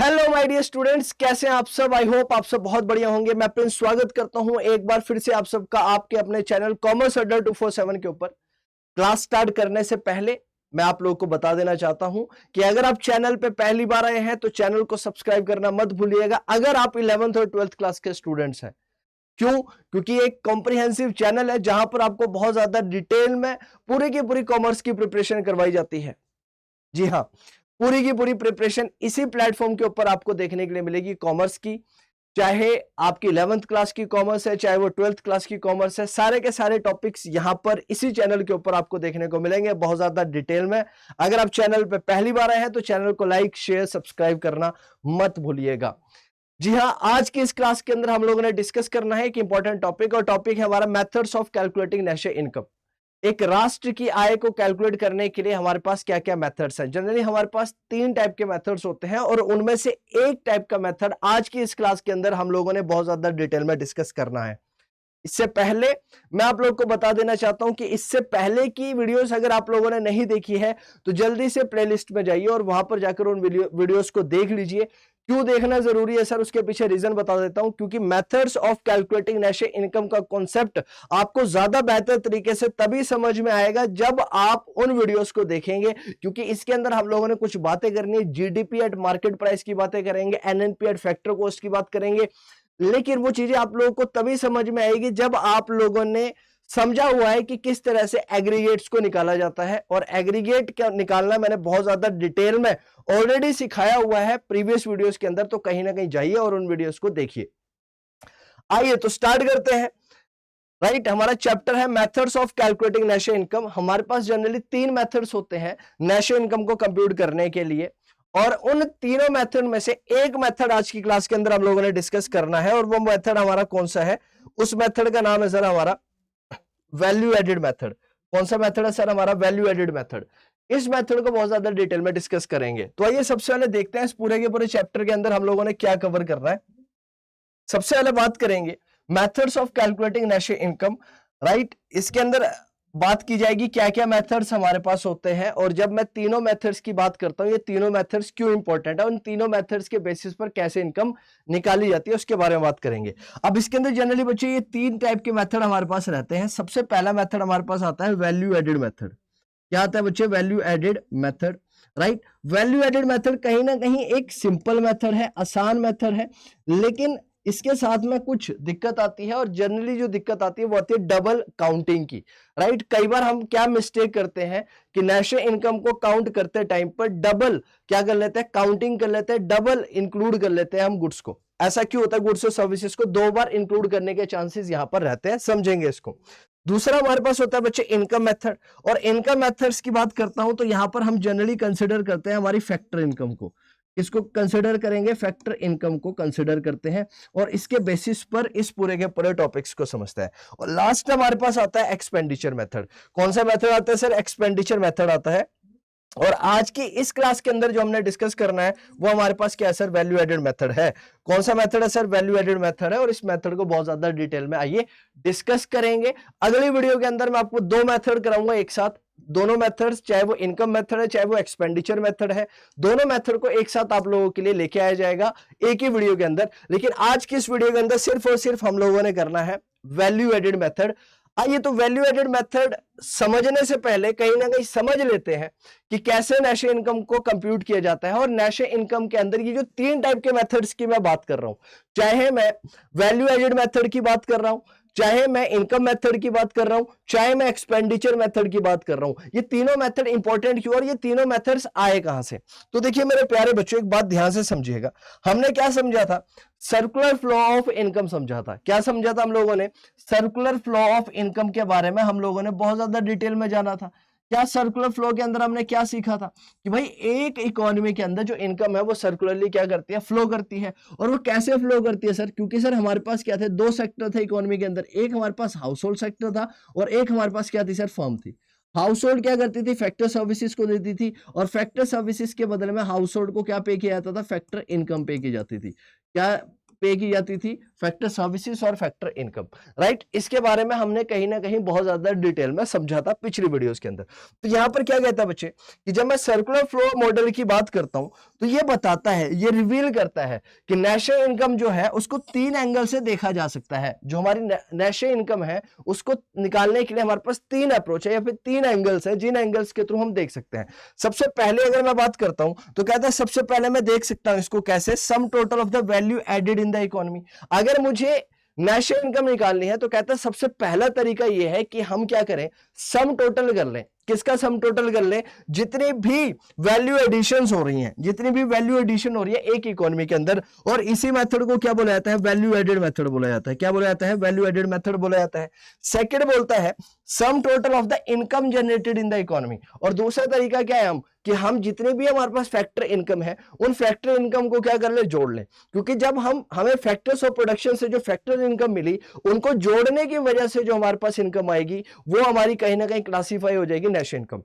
Hello my dear students, कैसे हैं आप सब। आई होप आप सब बहुत बढ़िया होंगे। मैं प्रिंस स्वागत करता हूं एक बार फिर से आप सबका आपके अपने चैनल कॉमर्स अड्डा 247 के ऊपर। क्लास स्टार्ट करने से पहले मैं आप लोगों को बता देना चाहता हूं कि अगर आप चैनल पे पहली बार आए हैं तो चैनल को सब्सक्राइब करना मत भूलिएगा अगर आप 11th और 12th क्लास के स्टूडेंट्स हैं। क्यों? क्योंकि एक कॉम्प्रिहेंसिव चैनल है जहां पर आपको बहुत ज्यादा डिटेल में पूरी की पूरी कॉमर्स की प्रिपरेशन करवाई जाती है। जी हाँ, पूरी की पूरी प्रिपरेशन इसी प्लेटफॉर्म के ऊपर आपको देखने के लिए मिलेगी कॉमर्स की। चाहे आपकी 11th क्लास की कॉमर्स है, चाहे वो 12th क्लास की कॉमर्स है, सारे के सारे टॉपिक्स यहां पर इसी चैनल के ऊपर आपको देखने को मिलेंगे बहुत ज्यादा डिटेल में। अगर आप चैनल पे पहली बार आए हैं तो चैनल को लाइक शेयर सब्सक्राइब करना मत भूलिएगा। जी हाँ, आज की इस क्लास के अंदर हम लोगों ने डिस्कस करना है एक इंपॉर्टेंट टॉपिक, और टॉपिक है हमारा methods of calculating national income. एक राष्ट्र की आय को कैलकुलेट करने के लिए हमारे पास क्या क्या मेथड्स हैं। जनरली हमारे पास 3 टाइप के मेथड्स होते हैं और उनमें से एक टाइप का मेथड आज की इस क्लास के अंदर हम लोगों ने बहुत ज्यादा डिटेल में डिस्कस करना है। इससे पहले मैं आप लोगों को बता देना चाहता हूं कि इससे पहले की वीडियोस अगर आप लोगों ने नहीं देखी है तो जल्दी से प्लेलिस्ट में जाइए और वहां पर जाकर उन वीडियोस को देख लीजिए। क्यों देखना जरूरी है सर, उसके पीछे रीजन बता देता हूं। क्योंकि methods of calculating national income का कॉन्सेप्ट आपको ज्यादा बेहतर तरीके से तभी समझ में आएगा जब आप उन वीडियोस को देखेंगे। क्योंकि इसके अंदर हम लोगों ने कुछ बातें करनी है, जीडीपी एट मार्केट प्राइस की बातें करेंगे, एनएनपी एट फैक्टर कॉस्ट की बात करेंगे। लेकिन वो चीजें आप लोगों को तभी समझ में आएगी जब आप लोगों ने समझा हुआ है कि किस तरह से एग्रीगेट्स को निकाला जाता है। और एग्रीगेट क्या निकालना मैंने बहुत ज्यादा डिटेल में ऑलरेडी सिखाया हुआ है प्रीवियस वीडियोस के अंदर, तो कहीं ना कहीं जाइए और उन वीडियोस को देखिए। आइए तो स्टार्ट करते हैं। राइट, हमारा चैप्टर है methods of calculating national income. हमारे पास जनरली 3 मेथड्स होते हैं नेशनल इनकम को कंप्यूट करने के लिए, और उन तीनों मेथड में से एक मेथड आज की क्लास के अंदर हम लोगों ने डिस्कस करना है। और वो मेथड हमारा कौन सा है? उस मेथड का नाम है सर हमारा वैल्यू एडेड मेथड। कौन सा मेथड है सर? हमारा वैल्यू एडेड मेथड। इस मेथड को बहुत ज्यादा डिटेल में डिस्कस करेंगे। तो आइए सबसे पहले देखते हैं इस पूरे के पूरे चैप्टर के अंदर हम लोगों ने क्या कवर करना है। सबसे पहले बात करेंगे methods of calculating national income. Right, इसके अंदर बात की जाएगी क्या क्या मेथड्स हमारे पास होते हैं, और जब मैं तीनों मेथड्स की बात करता हूं ये तीनों मेथड्स क्यों इंपॉर्टेंट है, उन तीनों मेथड्स के बेसिस पर कैसे इनकम निकाली जाती है उसके बारे में बात करेंगे। अब इसके अंदर जनरली बच्चे ये 3 टाइप के मेथड हमारे पास रहते हैं। सबसे पहला मेथड हमारे पास आता है वैल्यू एडेड मेथड। क्या आता है बच्चे? Value added method. Right, value added method कहीं ना कहीं एक सिंपल मेथड है, आसान मेथड है, लेकिन इसके साथ में कुछ दिक्कत आती है। और जनरली जो दिक्कत आती है वो आती है डबल काउंटिंग की। राइट, कई बार हम क्या मिस्टेक करते हैं कि नेशनल इनकम को काउंट करते टाइम पर डबल क्या कर लेते हैं, काउंटिंग कर लेते हैं, डबल इंक्लूड कर लेते हैं हम गुड्स को। ऐसा क्यों होता है? गुड्स और सर्विसेज को 2 बार इंक्लूड करने के चांसेस यहां पर रहते हैं, समझेंगे इसको। दूसरा हमारे पास होता है बच्चे इनकम मेथड। और इनकम मेथड्स की बात करता हूं तो यहां पर हम जनरली कंसिडर करते हैं हमारी फैक्टर इनकम को। इसको कंसिडर करेंगे, फैक्टर इनकम को कंसिडर करते हैं, और इसके बेसिस पर इस पूरे के पूरे टॉपिक्स को समझते हैं। और लास्ट हमारे पास आता है एक्सपेंडिचर मेथड। कौन सा मेथड आता है सर? एक्सपेंडिचर मेथड आता है। और आज की इस क्लास के अंदर जो हमने डिस्कस करना है वो हमारे पास क्या है सर? वैल्यू एडेड मेथड है। कौन सा मेथड है सर? वैल्यू एडेड मेथड है। और इस मेथड को बहुत ज्यादा डिटेल में आइए डिस्कस करेंगे। अगली वीडियो के अंदर मैं आपको 2 मेथड कराऊंगा एक साथ। दोनों मेथड्स, चाहे वो इनकम मेथड है चाहे वो एक्सपेंडिचर मेथड है, दोनों मेथड को एक साथ आप लोगों के लिए लेके आया जाएगा एक ही वीडियो के अंदर। लेकिन आज की इस वीडियो के अंदर सिर्फ और सिर्फ हम लोगों ने करना है वैल्यू एडेड मेथड। आइए तो वैल्यू एडेड मेथड समझने से पहले कहीं ना कहीं समझ लेते हैं कि कैसे नेशनल इनकम को कंप्यूट किया जाता है। और नेशनल इनकम के अंदर ये जो 3 टाइप के मेथड्स की मैं बात कर रहा हूं, चाहे मैं वैल्यू एडेड मेथड की बात कर रहा हूं, चाहे मैं इनकम मेथड की बात कर रहा हूं, चाहे मैं एक्सपेंडिचर मेथड की बात कर रहा हूं, ये तीनों मेथड इंपॉर्टेंट क्यों और ये तीनों मेथड्स आए कहां से? तो देखिए मेरे प्यारे बच्चों, एक बात ध्यान से समझिएगा। हमने क्या समझा था? सर्कुलर फ्लो ऑफ इनकम समझा था। क्या समझा था हम लोगों ने? सर्कुलर फ्लो ऑफ इनकम के बारे में हम लोगों ने बहुत ज्यादा डिटेल में जाना था। क्या सर्कुलर फ्लो के अंदर हमने क्या सीखा था कि भाई एक इकोनॉमी के अंदर जो इनकम है वो सर्कुलरली क्या करती है? फ्लो करती है। और वो कैसे फ्लो करती है सर? क्योंकि सर हमारे पास क्या थे? 2 सेक्टर थे इकोनॉमी के अंदर। एक हमारे पास हाउस होल्ड सेक्टर था और एक हमारे पास क्या थी सर? फर्म थी। हाउस होल्ड क्या करती थी? फैक्टर सर्विसेज को देती थी, और फैक्टर सर्विसेज के बदले में हाउस होल्ड को क्या पे किया जाता था? फैक्टर इनकम पे की जाती थी। क्या पे की जाती थी, फैक्टर सर्विसेज और फैक्टर इनकम, राइट। इसके बारे में हमने कहीं ना कहीं बहुत ज्यादा डिटेल में समझा था पिछली वीडियोस के अंदर। तो यहाँ पर क्या कहता है बच्चे कि जब मैं सर्कुलर फ्लो मॉडल की बात करता हूं तो ये बताता है, ये रिवील करता है कि नेशनल इनकम जो है उसको 3 एंगल से देखा जा सकता है। जो हमारी नेशनल इनकम है उसको निकालने के लिए हमारे पास 3 अप्रोच है या फिर 3 एंगल्स है, जिन एंगल्स के थ्रू हम देख सकते हैं। सबसे पहले अगर मैं बात करता हूं तो कहता है सबसे पहले मैं देख सकता हूं इसको कैसे, sum total of the value added in the economy. अगर मुझे नेशनल इनकम निकालनी है तो कहता है सबसे पहला तरीका यह है कि हम क्या करें, सम टोटल कर लें। किसका सम टोटल कर लें? जितनी भी वैल्यू एडिशंस हो रही हैं, जितनी भी वैल्यू एडिशन हो रही है एक इकोनॉमी के अंदर, और इसी मेथड को क्या बोला जाता है? वैल्यू एडेड मेथड बोला जाता है। क्या बोला जाता है? वैल्यू एडेड मेथड बोला जाता है। सेकंड बोलता है sum total of the income generated in the economy. और दूसरा तरीका क्या है कि हम जितने भी हमारे पास फैक्टर इनकम है उन फैक्टर इनकम को क्या कर ले, जोड़ ले। क्योंकि जब हमें फैक्टर्स ऑफ प्रोडक्शन से जो फैक्टर इनकम मिली उनको जोड़ने की वजह से जो हमारे पास इनकम आएगी वो हमारी कहीं ना कहीं क्लासीफाई हो जाएगी नेशनल इनकम,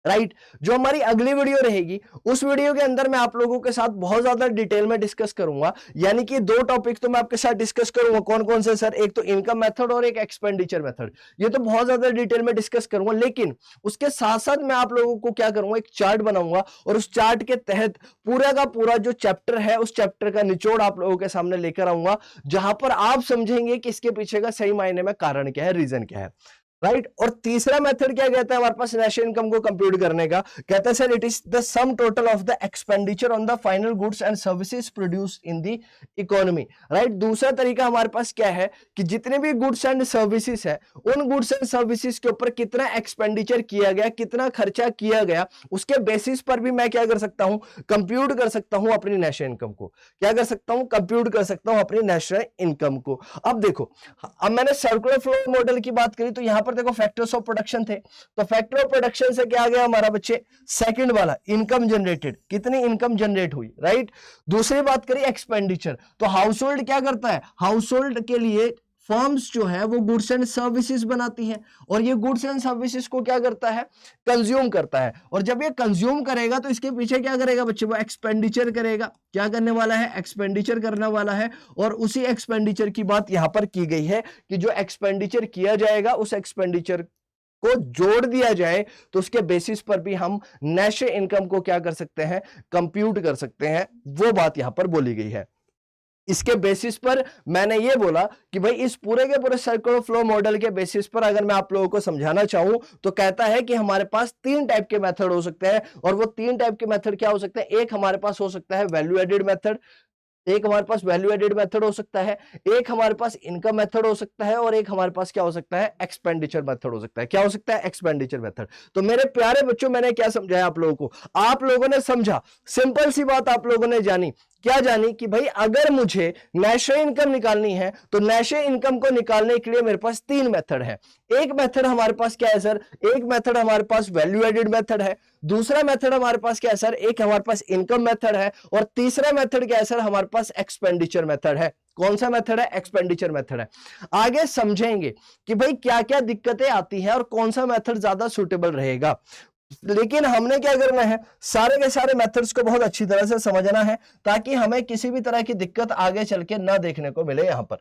राइट। जो हमारी अगली वीडियो रहेगी उस वीडियो के अंदर मैं आप लोगों के साथ बहुत ज्यादा डिटेल में डिस्कस करूंगा, यानी कि 2 टॉपिक तो मैं आपके साथ डिस्कस करूंगा। कौन कौन से सर? एक तो इनकम मेथड और एक एक्सपेंडिचर मेथड। ये तो बहुत ज्यादा डिटेल में डिस्कस करूंगा, लेकिन उसके साथ साथ मैं आप लोगों को क्या करूंगा, एक चार्ट बनाऊंगा और उस चार्ट के तहत पूरा का पूरा जो चैप्टर है उस चैप्टर का निचोड़ आप लोगों के सामने लेकर आऊंगा, जहां पर आप समझेंगे कि इसके पीछे का सही मायने में कारण क्या है, रीजन क्या है, राइट। और तीसरा मेथड क्या कहता है हमारे पास नेशनल इनकम को कंप्यूट करने का? कहता है sir it is the some total of the expenditure on the final goods and services produced in the economy, right. दूसरा तरीका हमारे पास क्या है कि जितने भी गुड्स एंड सर्विसेज है उन गुड्स एंड सर्विसेज के ऊपर कितना एक्सपेंडिचर किया गया, कितना खर्चा किया गया, उसके बेसिस पर भी मैं क्या कर सकता हूं, कंप्यूट कर सकता हूं अपनी नेशनल इनकम को। क्या कर सकता हूं? कंप्यूट कर सकता हूं अपनी नेशनल इनकम को। अब देखो, अब मैंने सर्कुलर फ्लो मॉडल की बात करी तो यहां पर देखो फैक्टर्स ऑफ प्रोडक्शन थे, तो फैक्टर ऑफ प्रोडक्शन से क्या आ गया हमारा बच्चे? सेकंड वाला इनकम जनरेटेड, कितनी इनकम जनरेट हुई, राइट। दूसरी बात करी एक्सपेंडिचर, तो हाउस होल्ड क्या करता है? हाउस होल्ड के लिए फर्म्स जो है वो गुड्स एंड सर्विसेज बनाती हैं और ये गुड्स एंड सर्विसेज को क्या करता है? कंज्यूम करता है। और जब ये कंज्यूम करेगा तो इसके पीछे क्या करेगा बच्चे? वो एक्सपेंडिचर करेगा। क्या करने वाला है? एक्सपेंडिचर करने वाला है। और उसी एक्सपेंडिचर की बात यहां पर की गई है कि जो एक्सपेंडिचर किया जाएगा उस एक्सपेंडिचर को जोड़ दिया जाए तो उसके बेसिस पर भी हम नेशनल इनकम को क्या कर सकते हैं? कंप्यूट कर सकते हैं। वो बात यहां पर बोली गई है। इसके बेसिस पर मैंने ये बोला कि भाई इस पूरे के पूरे सर्कुलर फ्लो मॉडल के बेसिस पर अगर मैं आप लोगों को समझाना चाहूं तो कहता है कि हमारे पास 3 टाइप के मेथड हो सकते हैं। और वो 3 टाइप के मेथड क्या हो सकते हैं? एक हमारे पास हो सकता है वैल्यू एडेड मेथड, एक हमारे पास वैल्यू एडेड मेथड हो सकता है, एक हमारे पास इनकम मेथड हो सकता है, और एक हमारे पास क्या हो सकता है? एक्सपेंडिचर मेथड हो सकता है। क्या हो सकता है? Expenditure method. तो मेरे प्यारे बच्चों, मैंने क्या समझाया आप लोगों को? आप लोगों ने समझा, सिंपल सी बात आप लोगों ने जानी। क्या जानी? कि भाई अगर मुझे नेशनल इनकम निकालनी है तो नेशनल इनकम को निकालने के लिए मेरे पास 3 मेथड है। एक मेथड हमारे पास क्या है सर? एक मेथड हमारे पास वैल्यू एडेड मेथड है, दूसरा मेथड हमारे पास क्या है सर? एक हमारे पास इनकम मेथड है, और तीसरा मेथड क्या है सर? हमारे पास एक्सपेंडिचर मेथड है। कौन सा मेथड है? एक्सपेंडिचर मेथड है। आगे समझेंगे कि भाई क्या क्या दिक्कतें आती हैं और कौन सा मेथड ज्यादा सुटेबल रहेगा। लेकिन हमने क्या करना है? सारे के सारे मेथड्स को बहुत अच्छी तरह से समझना है ताकि हमें किसी भी तरह की दिक्कत आगे चल के ना देखने को मिले यहां पर।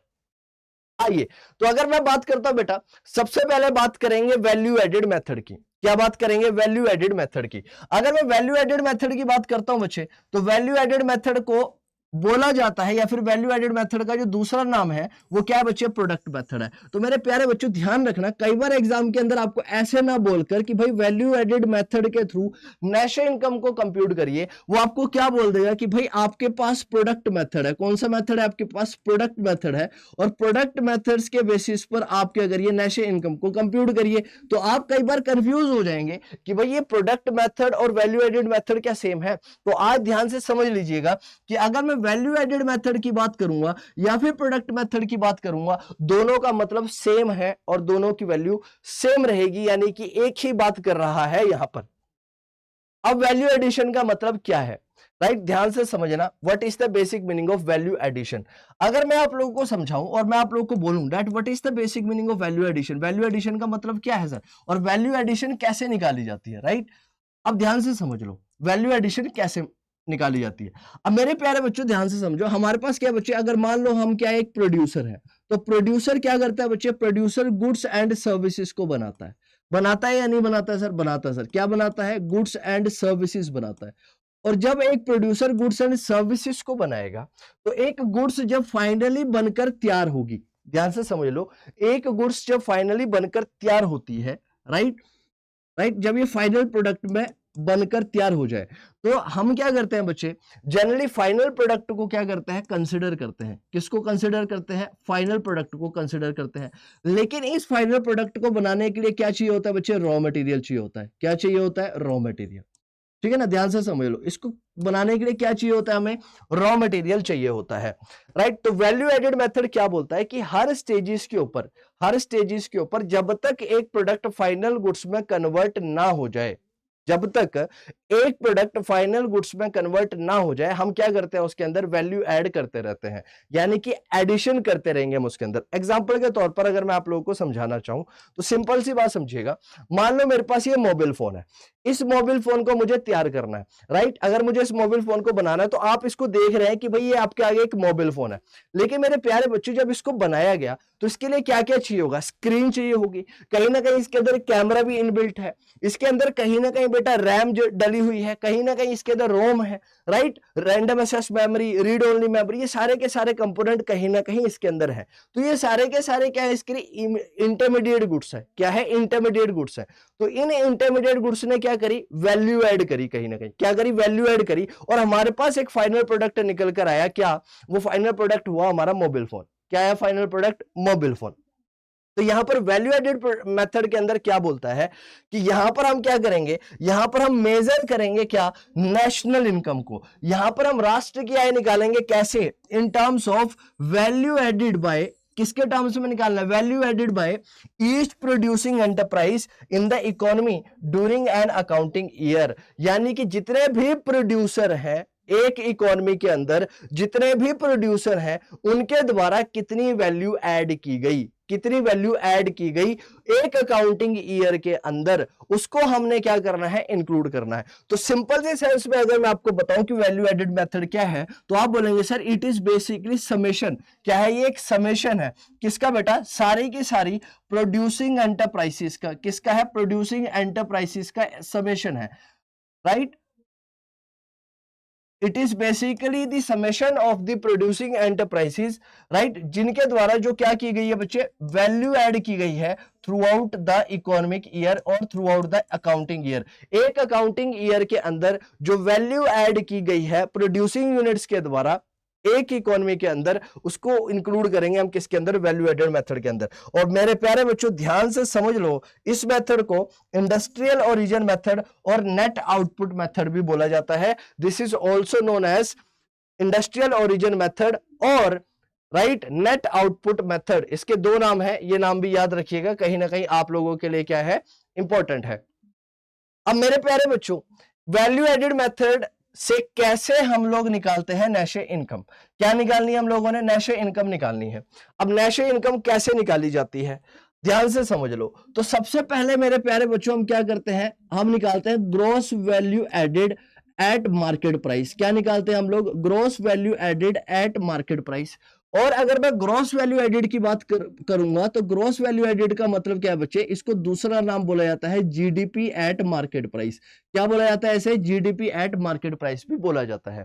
आइए, तो अगर मैं बात करता हूं बेटा, सबसे पहले बात करेंगे वैल्यू एडेड मेथड की। क्या बात करेंगे? वैल्यू एडेड मेथड की। अगर मैं वैल्यू एडेड मेथड की बात करता हूं बच्चे, तो वैल्यू एडेड मेथड को बोला जाता है, या फिर वैल्यू एडेड मेथड का जो दूसरा नाम है वो क्या है बच्चे? प्रोडक्ट मेथड है। तो मेरे प्यारे बच्चों ध्यान रखना, कई बार एग्जाम के अंदर आपको ऐसे ना बोलकर कि भाई वैल्यू एडेड मेथड के थ्रू नेशनल इनकम को कंप्यूट करिए, वो आपको क्या बोल देगा कि भाई आपके पास प्रोडक्ट मेथड है। कौन सा मेथड है? आपके पास प्रोडक्ट मेथड है, और प्रोडक्ट मेथड्स के बेसिस पर आप क्या करिए? नेशनल इनकम को कंप्यूट करिए। तो आप कई बार कंफ्यूज हो जाएंगे कि भाई ये प्रोडक्ट मेथड और वैल्यू एडेड मेथड क्या सेम है? तो आज ध्यान से समझ लीजिएगा कि अगर मैं वैल्यू एडेड मेथड की बात करूंगा या फिर प्रोडक्ट मेथड की बात करूंगा, दोनों का मतलब सेम है और दोनों की वैल्यू सेम रहेगी, यानी कि एक ही बात कर रहा है यहां पर। अब वैल्यू एडिशन का मतलब क्या है, राइट? ध्यान से समझना, what is the basic meaning of value addition. अगर मैं आप लोगों को समझाऊं और मैं आप लोगों को बोलूं that what is the basic meaning of value addition, value addition का मतलब क्या है सर, और वैल्यू एडिशन कैसे निकाली जाती है, राइट? अब ध्यान से समझ लो वैल्यू एडिशन कैसे निकाली जाती है। अब मेरे प्यारे बच्चों ध्यान से समझो, हमारे पास क्या है बच्चे, अगर मान लो हम क्या एक प्रोड्यूसर है, तो प्रोड्यूसर क्या करता है बच्चे, प्रोड्यूसर गुड्स एंड सर्विसेज को बनाता है या नहीं बनाता है सर, बनाता है सर। क्या बनाता है, गुड्स एंड सर्विसेज बनाता है। और जब एक प्रोड्यूसर गुड्स एंड सर्विसेज को बनाएगा, तो एक गुड्स जब फाइनली बनकर तैयार होगी, ध्यान से समझ लो, एक गुड्स जब फाइनली बनकर तैयार होती है, राइट, जब ये फाइनल प्रोडक्ट में बनकर तैयार हो जाए, तो हम क्या करते हैं बच्चे, जनरली फाइनल प्रोडक्ट को क्या करते हैं, कंसिडर करते हैं। किसको कंसिडर करते हैं, फाइनल प्रोडक्ट को कंसिडर करते हैं। लेकिन इस फाइनल प्रोडक्ट को बनाने के लिए क्या चाहिए होता है बच्चे, रॉ मटेरियल चाहिए होता है। क्या चाहिए होता है, रॉ मटेरियल। ठीक है ना, ध्यान से समझ लो, इसको बनाने के लिए क्या चाहिए होता है, हमें रॉ मटेरियल चाहिए होता है, राइट। तो वैल्यू एडेड मेथड क्या बोलता है कि हर स्टेजेस के ऊपर जब तक एक प्रोडक्ट फाइनल गुड्स में कन्वर्ट ना हो जाए, जब तक एक प्रोडक्ट फाइनल गुड्स में कन्वर्ट ना हो जाए, हम क्या करते हैं, उसके अंदर वैल्यू ऐड करते रहते हैं, यानी कि एडिशन करते रहेंगे हम उसके अंदर। एग्जांपल के तौर पर अगर मैं आप लोगों को समझाना चाहूं तो सिंपल सी बात समझिएगा। मान लो मेरे पास ये मोबाइल फोन है, इस मोबाइल फोन को मुझे तैयार करना है, राइट। अगर मुझे इस मोबाइल फोन को बनाना है, तो आप इसको देख रहे हैं कि भाई ये आपके आगे एक मोबाइल फोन है। लेकिन मेरे प्यारे बच्चों, जब इसको बनाया गया तो इसके लिए क्या क्या चाहिए होगा, स्क्रीन चाहिए होगी, कहीं ना कहीं इसके अंदर कैमरा भी इनबिल्ट है, इसके अंदर कहीं ना कहीं बेटा रैम जो डली हुई है, कहीं ना कहीं इसके अंदर रोम है, right, random access memory, read only memory, ये सारे के सारे कंपोनेंट कहीं ना कहीं इसके अंदर है। तो ये सारे के सारे क्या है, इसके लिए इंटरमीडिएट गुड्स है। क्या है, इंटरमीडिएट गुड्स है। तो इन इंटरमीडिएट गुड्स ने क्या करी, वैल्यू ऐड करी, कहीं ना कहीं क्या करी, वैल्यू ऐड करी, और हमारे पास एक फाइनल प्रोडक्ट निकल कर आया। क्या, वो फाइनल प्रोडक्ट हुआ हमारा मोबाइल फोन। क्या है फाइनल प्रोडक्ट, मोबाइल फोन। तो यहां पर वैल्यू एडेड मेथड के अंदर क्या बोलता है कि यहां पर हम क्या करेंगे, यहां पर हम मेजर करेंगे क्या, नेशनल इनकम को। यहां पर हम राष्ट्र की आय निकालेंगे, कैसे, in terms of value added by, किसके टर्म्स में निकालना है, value added by each producing enterprise in the economy during an accounting year. यानी कि जितने भी प्रोड्यूसर हैं एक इकोनॉमी के अंदर, जितने भी प्रोड्यूसर हैं उनके द्वारा कितनी वैल्यू ऐड की गई, कितनी वैल्यू ऐड की गई एक अकाउंटिंग ईयर के अंदर, उसको हमने क्या करना है, इंक्लूड करना है। तो सिंपल से सेंस में अगर मैं आपको बताऊं कि वैल्यू एडेड मेथड क्या है, तो आप बोलेंगे sir it is basically summation. क्या है, ये एक समेशन है, किसका बेटा, सारी की सारी प्रोड्यूसिंग एंटरप्राइजेस का। किसका है, प्रोड्यूसिंग एंटरप्राइजेस का समेशन है, right. It is basically the summation of the producing enterprises, right, जिनके द्वारा जो क्या की गई है बच्चे, वैल्यू ऐड की गई है throughout the economic year और throughout the accounting year. एक अकाउंटिंग ईयर के अंदर जो वैल्यू ऐड की गई है प्रोड्यूसिंग यूनिट्स के द्वारा एक इकोनॉमी के अंदर, उसको इंक्लूड करेंगे हम किसके अंदर, वैल्यू एडेड मेथड के अंदर। और मेरे प्यारे बच्चों ध्यान से समझ लो, इस मेथड को इंडस्ट्रियल ओरिजिन मेथड और नेट आउटपुट मेथड भी बोला जाता है। This is also known as industrial origin method और राइट नेट आउटपुट मेथड। इसके दो नाम है, ये नाम भी याद रखिएगा, कहीं ना कहीं आप लोगों के लिए क्या है, इंपॉर्टेंट है। अब मेरे प्यारे बच्चों, वैल्यू एडेड मेथड से कैसे हम लोग निकालते हैं नेशे इनकम। क्या निकालनी है हम लोगों ने, नेशे इनकम निकालनी है। अब नेशे इनकम कैसे निकाली जाती है, ध्यान से समझ लो। तो सबसे पहले मेरे प्यारे बच्चों हम क्या करते हैं, हम निकालते हैं gross value added at market price. क्या निकालते हैं हम लोग, gross value added at market price. और अगर मैं ग्रॉस वैल्यू एडेड की बात करूंगा तो ग्रॉस वैल्यू एडेड का मतलब क्या है बच्चे, इसको दूसरा नाम बोला जाता है जीडीपी एट मार्केट प्राइस। क्या बोला जाता है ऐसे, जीडीपी एट मार्केट प्राइस भी बोला जाता है।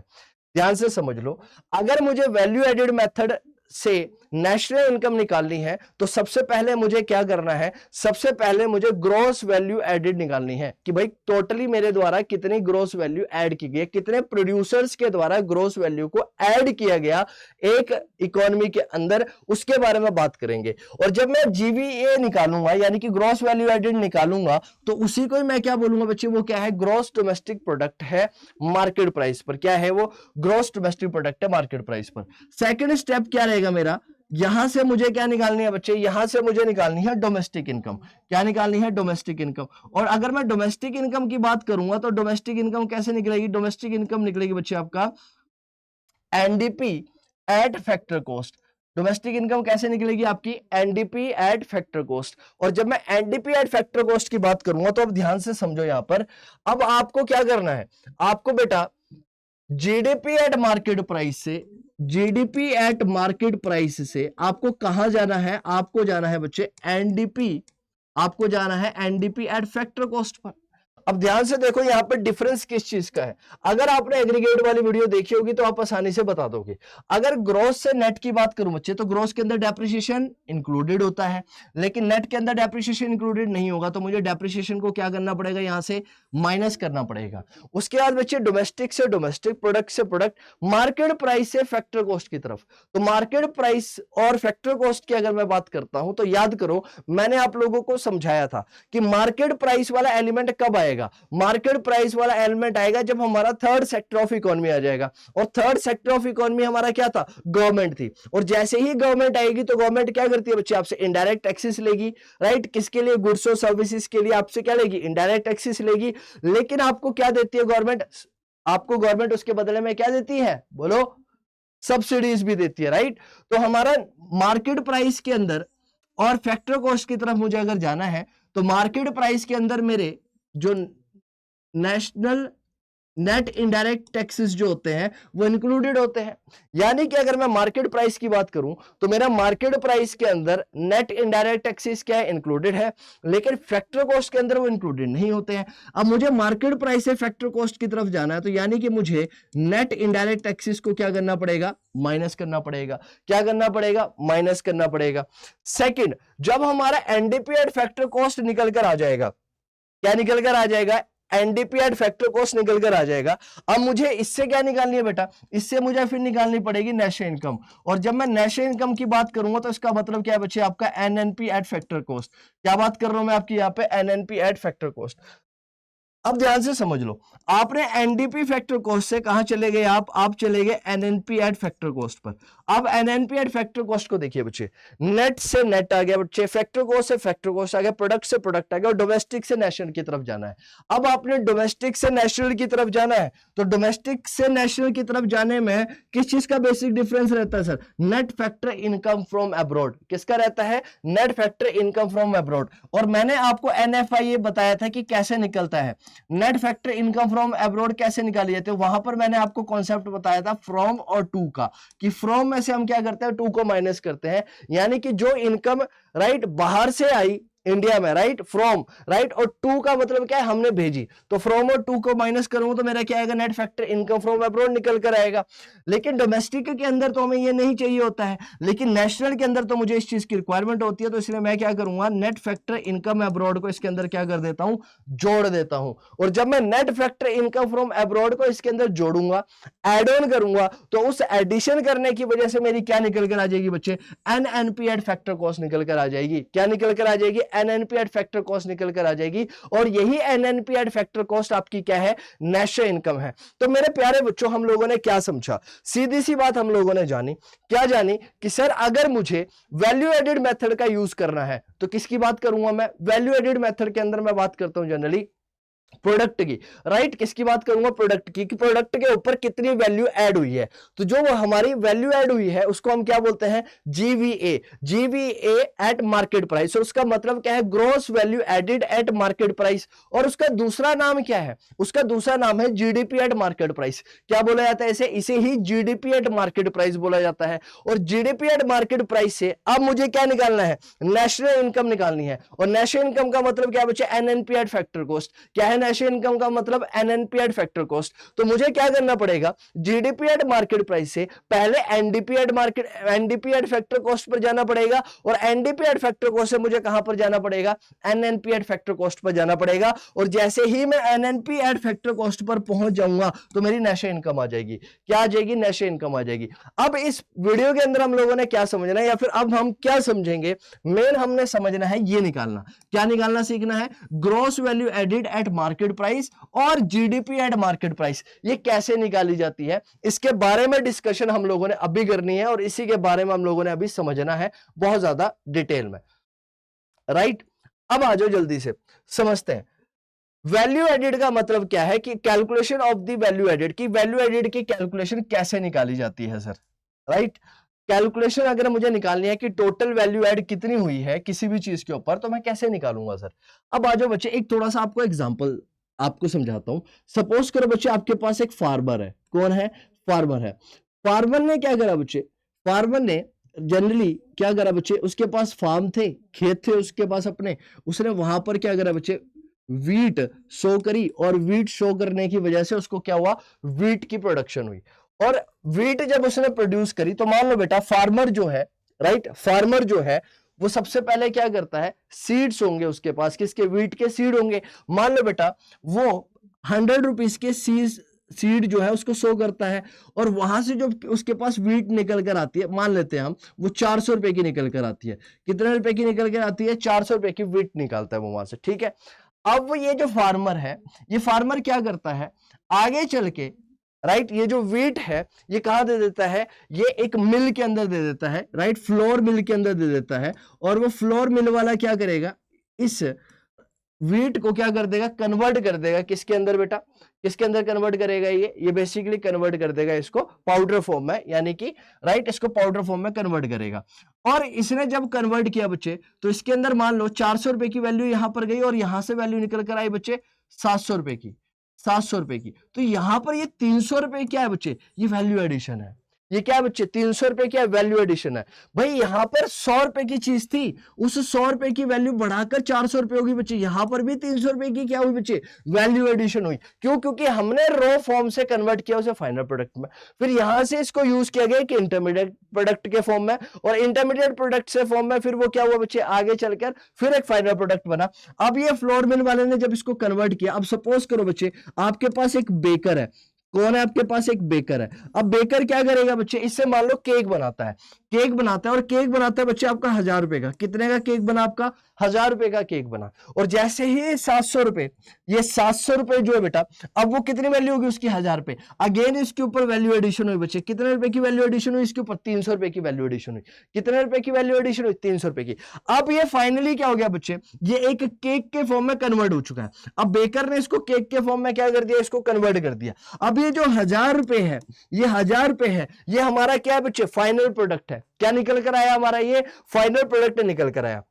ध्यान से समझ लो, अगर मुझे वैल्यू एडेड मेथड से नेशनल इनकम निकालनी है तो सबसे पहले मुझे क्या करना है, सबसे पहले मुझे ग्रॉस वैल्यू एडेड निकालनी है कि भाई टोटली मेरे द्वारा कितनी ग्रॉस वैल्यू ऐड की गई, कितने प्रोड्यूसर्स के द्वारा ग्रॉस वैल्यू को ऐड किया गया एक इकोनॉमी के अंदर, उसके बारे में बात करेंगे। और जब मैं जीवीए निकालूंगा यानी कि ग्रॉस वैल्यू एडेड निकालूंगा तो उसी को ही मैं क्या बोलूंगा बच्चे, वो क्या है, ग्रॉस डोमेस्टिक प्रोडक्ट है मार्केट प्राइस पर। क्या है वो, ग्रॉस डोमेस्टिक प्रोडक्ट है मार्केट प्राइस पर। सेकंड स्टेप क्या रहेगा मेरा, यहां से मुझे क्या निकालनी है बच्चे, यहां से मुझे निकालनी है डोमेस्टिक इनकम। क्या निकालनी है, डोमेस्टिक इनकम। और अगर मैं डोमेस्टिक इनकम की बात करूंगा तो डोमेस्टिक इनकम कैसे निकलेगी, डोमेस्टिक इनकम निकलेगी बच्चे आपका NDP at factor cost. Domestic income कैसे निकलेगी आपकी, एनडीपी एट फैक्टर कॉस्ट। और जब मैं एनडीपी एट फैक्टर कॉस्ट की बात करूंगा तो अब ध्यान से समझो, यहां पर अब आपको क्या करना है, आपको बेटा जीडीपी एट मार्केट प्राइस से, जीडीपी एट मार्केट प्राइस से आपको कहां जाना है? आपको जाना है बच्चे एनडीपी, आपको जाना है NDP at factor cost per. अब ध्यान से देखो यहां पर डिफरेंस किस चीज का है। अगर आपने एग्रीगेट वाली वीडियो देखी होगी तो आप आसानी से बता दोगे। अगर ग्रॉस से नेट की बात करूं बच्चे, तो ग्रॉस के अंदर डेप्रिसिएशन इंक्लूडेड होता है, लेकिन नेट के अंदर डेप्रिसिएशन इंक्लूडेड नहीं होगा, तो मुझे डेप्रिसिएशन को क्या करना पड़ेगा? यहां से माइनस करना पड़ेगा। उसके बाद बच्चे डोमेस्टिक से डोमेस्टिक, प्रोडक्ट से प्रोडक्ट, मार्केट प्राइस से फैक्टर कॉस्ट की तरफ। तो मार्केट प्राइस और फैक्टर कॉस्ट की अगर मैं बात करता हूं तो याद करो मैंने आप लोगों को समझाया था कि मार्केट प्राइस वाला एलिमेंट कब आएगा? मार्केट प्राइस वाला एलिमेंट आएगा जब हमारा थर्ड सेक्टर ऑफ इकोनॉमी आ जाएगा। और थर्ड सेक्टर ऑफ इकोनॉमी हमारा क्या था? गवर्नमेंट थी। और जैसे ही गवर्नमेंट आएगी तो गवर्नमेंट क्या करती है बच्चे? आपसे इनडायरेक्ट टैक्सेस लेगी, राइट? किसके लिए? गुड्स और सर्विसेज के लिए आपसे क्या लेगी? इनडायरेक्ट टैक्सेस लेगी। लेकिन आपको क्या देती है गवर्नमेंट? आपको गवर्नमेंट उसके बदले में क्या देती है? बोलो। सब्सिडीज भी देती है, राइट? तो हमारा मार्केट प्राइस के अंदर और फैक्टर कॉस्ट की तरफ मुझे अगर जाना है तो मार्केट प्राइस के अंदर मेरे जो नेशनल नेट इनडायरेक्ट टैक्सेस जो होते हैं वो इंक्लूडेड होते हैं। यानी कि अगर मैं मार्केट प्राइस की बात करूं तो मेरा मार्केट प्राइस के अंदर नेट इनडायरेक्ट टैक्सेस क्या है? इंक्लूडेड है, लेकिन फैक्टर कॉस्ट के अंदर वो इंक्लूडेड नहीं होते हैं। अब मुझे मार्केट प्राइस से फैक्टर कॉस्ट की तरफ जाना है, तो यानी कि मुझे नेट इनडायरेक्ट टैक्सेस को क्या करना पड़ेगा? माइनस करना पड़ेगा। क्या करना पड़ेगा? माइनस करना पड़ेगा। सेकेंड, जब हमारा एनडीपी एट फैक्टर कॉस्ट निकल कर आ जाएगा, क्या निकल कर आ जाएगा? एनडीपी एट फैक्टर कॉस्ट निकल कर आ जाएगा। अब मुझे इससे क्या निकालनी है बेटा? इससे मुझे फिर निकालनी पड़ेगी नेशनल इनकम। और जब मैं नेशनल इनकम की बात करूंगा तो इसका मतलब क्या है बच्चे? आपका एनएनपी एट फैक्टर कॉस्ट। क्या बात कर रहा हूं मैं आपकी यहाँ पे? NNP eight factor cost. अब ध्यान से समझ लो, आपने एनडीपी फैक्टर कॉस्ट से कहां चले गए? आप चले गए NNP eight factor cost per. अब एनएनपी एट फैक्टर कॉस्ट को देखिए बच्चे, नेट से नेट आ गया बच्चे, फैक्टर कॉस्ट से फैक्टर कॉस्ट आ गया, प्रोडक्ट से प्रोडक्ट आ गया, और डोमेस्टिक से नेशनल की तरफ जाना है। अब आपने डोमेस्टिक से नेशनल की तरफ जाना है, तो डोमेस्टिक से नेशनल की तरफ जाने में किस चीज का बेसिक डिफरेंस रहता है sir? Net factor income from abroad. किसका रहता है? Net factor income from abroad. और मैंने आपको एनएफआई बताया था कि कैसे निकलता है net factor income from abroad, कैसे निकाली जाती है। वहां पर मैंने आपको कॉन्सेप्ट बताया था फ्रॉम और टू का, कि फ्रॉम में से हम क्या करते हैं? टू को माइनस करते हैं। यानी कि जो इनकम राइट बाहर से आई इंडिया में, राइट, फ्रॉम, राइट, और टू का मतलब क्या है? हमने भेजी। तो फ्रॉम और टू को माइनस करूंगा तो मेरा क्या आएगा? Net factor income from abroad निकल कर आएगा। लेकिन डोमेस्टिक के अंदर तो हमें ये नहीं चाहिए होता है, लेकिन नेशनल के अंदर तो मुझे इस चीज की रिक्वायरमेंट होती है। तो इसलिए मैं क्या करूंगा? नेट फैक्टर इनकम अब्रॉड को इसके अंदर क्या कर देता हूं? जोड़ देता हूं। और जब मैं net factor income from abroad को इसके अंदर जोड़ूंगा, एड ऑन करूंगा, तो उस एडिशन करने की वजह से मेरी क्या निकल कर आ जाएगी बच्चे? एनएनपी एट फैक्टर कॉस्ट निकल कर आ जाएगी। क्या निकल कर आ जाएगी? एनएनपी एट फैक्टर कॉस्ट निकल कर आ जाएगी। और यही एनएनपी एट फैक्टर कॉस्ट आपकी क्या है? नेशनल इनकम है। तो मेरे प्यारे बच्चों, हम लोगों ने क्या समझा? सीधी सी बात हम लोगों ने जानी। क्या जानी? कि सर अगर मुझे वैल्यू एडेड मेथड का यूज करना है तो किसकी बात करूंगा मैं? वैल्यू एडेड मेथड के अंदर मैं बात करता हूं जनरली प्रोडक्ट की, राइट? किसकी बात करूंगा? प्रोडक्ट की, कि प्रोडक्ट के ऊपर कितनी वैल्यू ऐड हुई है। तो जो वो हमारी वैल्यू ऐड हुई है उसको हम क्या बोलते हैं? GVA, GVA at market price. और उसका मतलब क्या है? Gross value added at market price. और उसका दूसरा नाम क्या है? उसका दूसरा नाम है जीडीपी एट मार्केट प्राइस। क्या बोला जाता है इसे ही जीडीपी एट मार्केट प्राइस बोला जाता है। और जीडीपी एट मार्केट प्राइस से अब मुझे क्या निकालना है? नेशनल इनकम निकालनी है। और नेशनल इनकम का मतलब क्या बच्चे? NNP eight factor cost. क्या है नेशनल इनकम का मतलब? NNP eight factor cost. तो मुझे क्या करना पड़ेगा? जीडीपी एट मार्केट प्राइस से पहले NDP at factor cost per जाना पड़ेगा, और एनडीपी एट फैक्टर कॉस्ट से मुझे कहां पर जाना पड़ेगा? NNP eight factor cost per जाना पड़ेगा। और जैसे ही मैं NNP eight factor cost per पहुंच जाऊंगा तो मेरी नेशनल इनकम आ जाएगी। क्या आ जाएगी? नेशनल इनकम आ जाएगी। अब इस वीडियो के अंदर हम लोगों ने क्या समझना है, या फिर अब हम क्या समझेंगे? मेन हमने समझना है ये निकालना। क्या निकालना सीखना है? Gross value added at market price और जीडीपी एट मार्केट प्राइस, ये कैसे निकाली जाती है, इसके बारे में डिस्कशन हम लोगों ने अभी करनी है। और इसी के बारे में हम लोगों ने अभी समझना है बहुत ज्यादा डिटेल में, राइट? अब आ जाओ जल्दी से समझते हैं वैल्यू एडेड का मतलब क्या है, कि calculation of the value added, की वैल्यू एडेड की कैलकुलेशन कैसे निकाली जाती है सर, राइट? कैलकुलेशन अगर मुझे निकालनी है कि टोटल वैल्यू ऐड कितनी हुई है किसी भी चीज के ऊपर, तो मैं कैसे निकालूंगा सर? अब आ जाओ बच्चे, एक थोड़ा सा आपको एग्जांपल आपको समझाता हूं। सपोज करो बच्चे आपके पास एक फार्मर है, कौन है? फार्मर है। फार्मर ने क्या करा बच्चे? फार्मर ने जनरली क्या करा बच्चे? उसके पास फार्म थे, खेत थे उसके पास अपने, उसने वहां पर क्या करा बच्चे? वीट शो करी, और वीट शो करने की वजह से उसको क्या हुआ? वीट की प्रोडक्शन हुई। और वीट जब उसने प्रोड्यूस करी तो मान लो बेटा फार्मर जो है, राइट, फार्मर जो है वो सबसे पहले क्या करता है? सीड्स होंगे उसके पास, किसके? वीट के सीड होंगे। मान लो बेटा वो 100 रुपीज के सीड जो है उसको शो करता है, और वहां से जो उसके पास वीट निकल कर आती है, मान लेते हैं हम, वो 400 रुपए की निकल कर आती है। कितने रुपए की निकल कर आती है? 400 रुपए की वीट निकालता है वो वहां से, ठीक है। अब ये जो फार्मर है, ये फार्मर क्या करता है आगे चल के, राइट, ये जो वीट है ये कहां दे देता है? ये एक मिल के अंदर दे देता है, राइट, फ्लोर मिल के अंदर दे देता है। और वो फ्लोर मिल वाला क्या करेगा? इस वीट को क्या कर देगा? कन्वर्ट कर देगा किसके अंदर बेटा? किसके अंदर कन्वर्ट करेगा? ये बेसिकली कन्वर्ट कर देगा इसको पाउडर फॉर्म में, यानी कि राइट, इसको पाउडर फॉर्म में कन्वर्ट करेगा। और इसने जब कन्वर्ट किया बच्चे, तो इसके अंदर मान लो 400 रुपए की वैल्यू यहां पर गई, और यहां से वैल्यू निकल कर आई बच्चे 700 रुपए की, 700 रुपए की। तो यहां पर ये 300 रुपए क्या है बच्चे? ये वैल्यू एडिशन है। ये क्या है बच्चे? 300 रुपए क्या वैल्यू एडिशन है। भाई यहां पर 100 रुपए की चीज थी, उस 100 रुपए की वैल्यू बढ़ाकर 400 रुपए होगी बच्चे। यहां पर भी 300 रुपए की क्या हुई बच्चे? वैल्यू एडिशन हुई। क्यों? क्योंकि हमने रॉ फॉर्म से कन्वर्ट किया उसे फाइनल प्रोडक्ट में, फिर यहां से इसको यूज किया गया कि इंटरमीडिएट प्रोडक्ट के फॉर्म में, और इंटरमीडिएट प्रोडक्ट से फॉर्म में फिर वो क्या हुआ बच्चे? आगे चलकर फिर एक फाइनल प्रोडक्ट बना। अब ये फ्लोर मिल वाले ने जब इसको कन्वर्ट किया, अब सपोज करो बच्चे आपके पास एक बेकर है। कौन है आपके पास? एक बेकर है। अब बेकर क्या करेगा बच्चे? इससे मान लो केक बनाता है, केक बनाता है, और केक बनाता है बच्चे आपका 1000 रुपए का। कितने का केक बना आपका? 1000 रुपए का केक बना। और जैसे ही 700 रुपए, ये 700 रुपए जो है बेटा, अब वो कितनी वैल्यू होगी उसकी? 1000 रुपए। अगेन इसके ऊपर वैल्यू एडिशन हुई बच्चे। कितने रुपए की वैल्यू एडिशन हुई इसके ऊपर? 300 रुपए की वैल्यू एडिशन हुई। कितने रुपए की वैल्यू एडिशन हुई? 300 रुपए की। अब ये फाइनली क्या हो गया बच्चे? ये एक केक के फॉर्म में कन्वर्ट हो चुका है। अब बेकर ने इसको केक के फॉर्म में क्या कर दिया? इसको कन्वर्ट कर दिया। अब ये जो 1000 रुपए है, ये 1000 रुपए है, ये हमारा क्या है बच्चे? फाइनल प्रोडक्ट है। क्या निकल कर आया हमारा? ये फाइनल प्रोडक्ट निकल कर आया।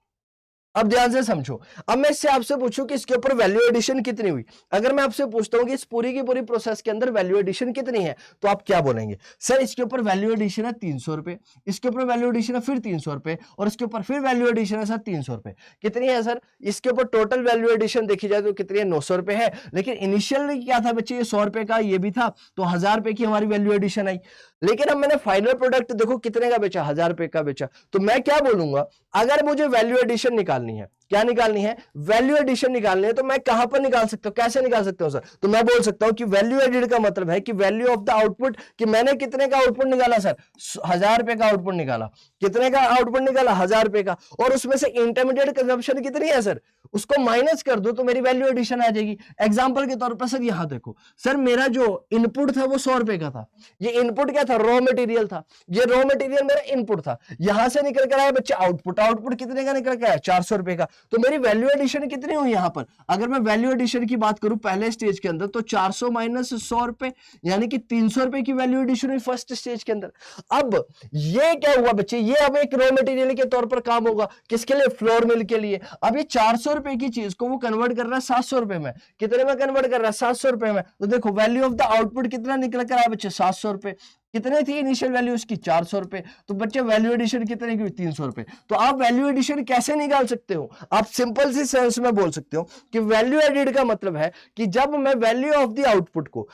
अब ध्यान से समझो। अब मैं इससे आपसे पूछूं कि इसके ऊपर वैल्यू एडिशन कितनी हुई। अगर मैं आपसे पूछता हूं कि इस पूरी की पूरी प्रोसेस के अंदर वैल्यू एडिशन कितनी है, तो आप क्या बोलेंगे? सर इसके ऊपर वैल्यू एडिशन है 300 रुपए, इसके ऊपर वैल्यू एडिशन है फिर 300 रुपए, और इसके ऊपर फिर वैल्यू एडिशन है सर 300 रुपए। कितनी है सर? इसके ऊपर टोटल वैल्यू एडिशन देखी जाए तो कितनी है? 900 रुपए है। लेकिन इनिशियल क्या था बच्चे? ये 100 रुपए का ये भी था, तो 1000 रुपए की हमारी वैल्यू एडिशन आई। लेकिन अब मैंने फाइनल प्रोडक्ट देखो कितने का बेचा? 1000 रुपए का बेचा। तो मैं क्या बोलूंगा? अगर मुझे वैल्यू एडिशन निकालनी है, क्या निकालनी है? वैल्यू एडिशन निकालनी है, तो मैं कहां पर निकाल सकता हूं? कैसे निकाल सकता हूं सर? तो मैं बोल सकता हूं कि वैल्यू एडेड का मतलब है कि वैल्यू ऑफ द आउटपुट, कि मैंने कितने का आउटपुट निकाला सर? 1000 रुपए का आउटपुट निकाला। कितने का आउटपुट निकाला? 1000 रुपए का। और उसमें से इंटरमीडिएट कंजम्पशन कितनी है सर? उसको माइनस कर दो तो मेरी वैल्यू एडिशन आ जाएगी। एग्जांपल के तौर पर सर यहां देखो, सर मेरा जो इनपुट था वो 100 रुपए का था। ये इनपुट क्या था? रॉ मटेरियल था। ये रॉ मटेरियल मेरा इनपुट था। यहां से निकल कर आया बच्चे आउटपुट। आउटपुट कितने का निकल कर आया? 400 रुपए का। तो मेरी वैल्यू एडिशन कितनी हुई यहां पर? अगर मैं वैल्यू एडिशन की बात करूं पहले स्टेज के अंदर, तो 400 माइनस 100 रुपए, यानी कि 300 रुपए की वैल्यू एडिशन हुई फर्स्ट स्टेज के अंदर। अब ये क्या हुआ बच्चे? ये अब एक रॉ मटेरियल के तौर पर काम होगा। किसके लिए? फ्लोर मिल के लिए। अब ये 400 रुपए की चीज को वो कन्वर्ट कर रहा है 700 रुपए में। कितने में कन्वर्ट कर रहा है? 700 रुपए में। तो देखो वैल्यू ऑफ द आउटपुट कितना निकल कर आया बच्चे? 700 रुपए। कितने थी इनिशियल वैल्यू उसकी? 400 रुपए। तो बच्चे वैल्यू एडिशन कितने की हुई? 300 रुपए। तो आप वैल्यू एडिशन कैसे निकाल सकते हो? आप सिंपल सी सेंस में बोल सकते हो कि वैल्यू एडेड का मतलब है कि जब मैं वैल्यू ऑफ द आउटपुट को,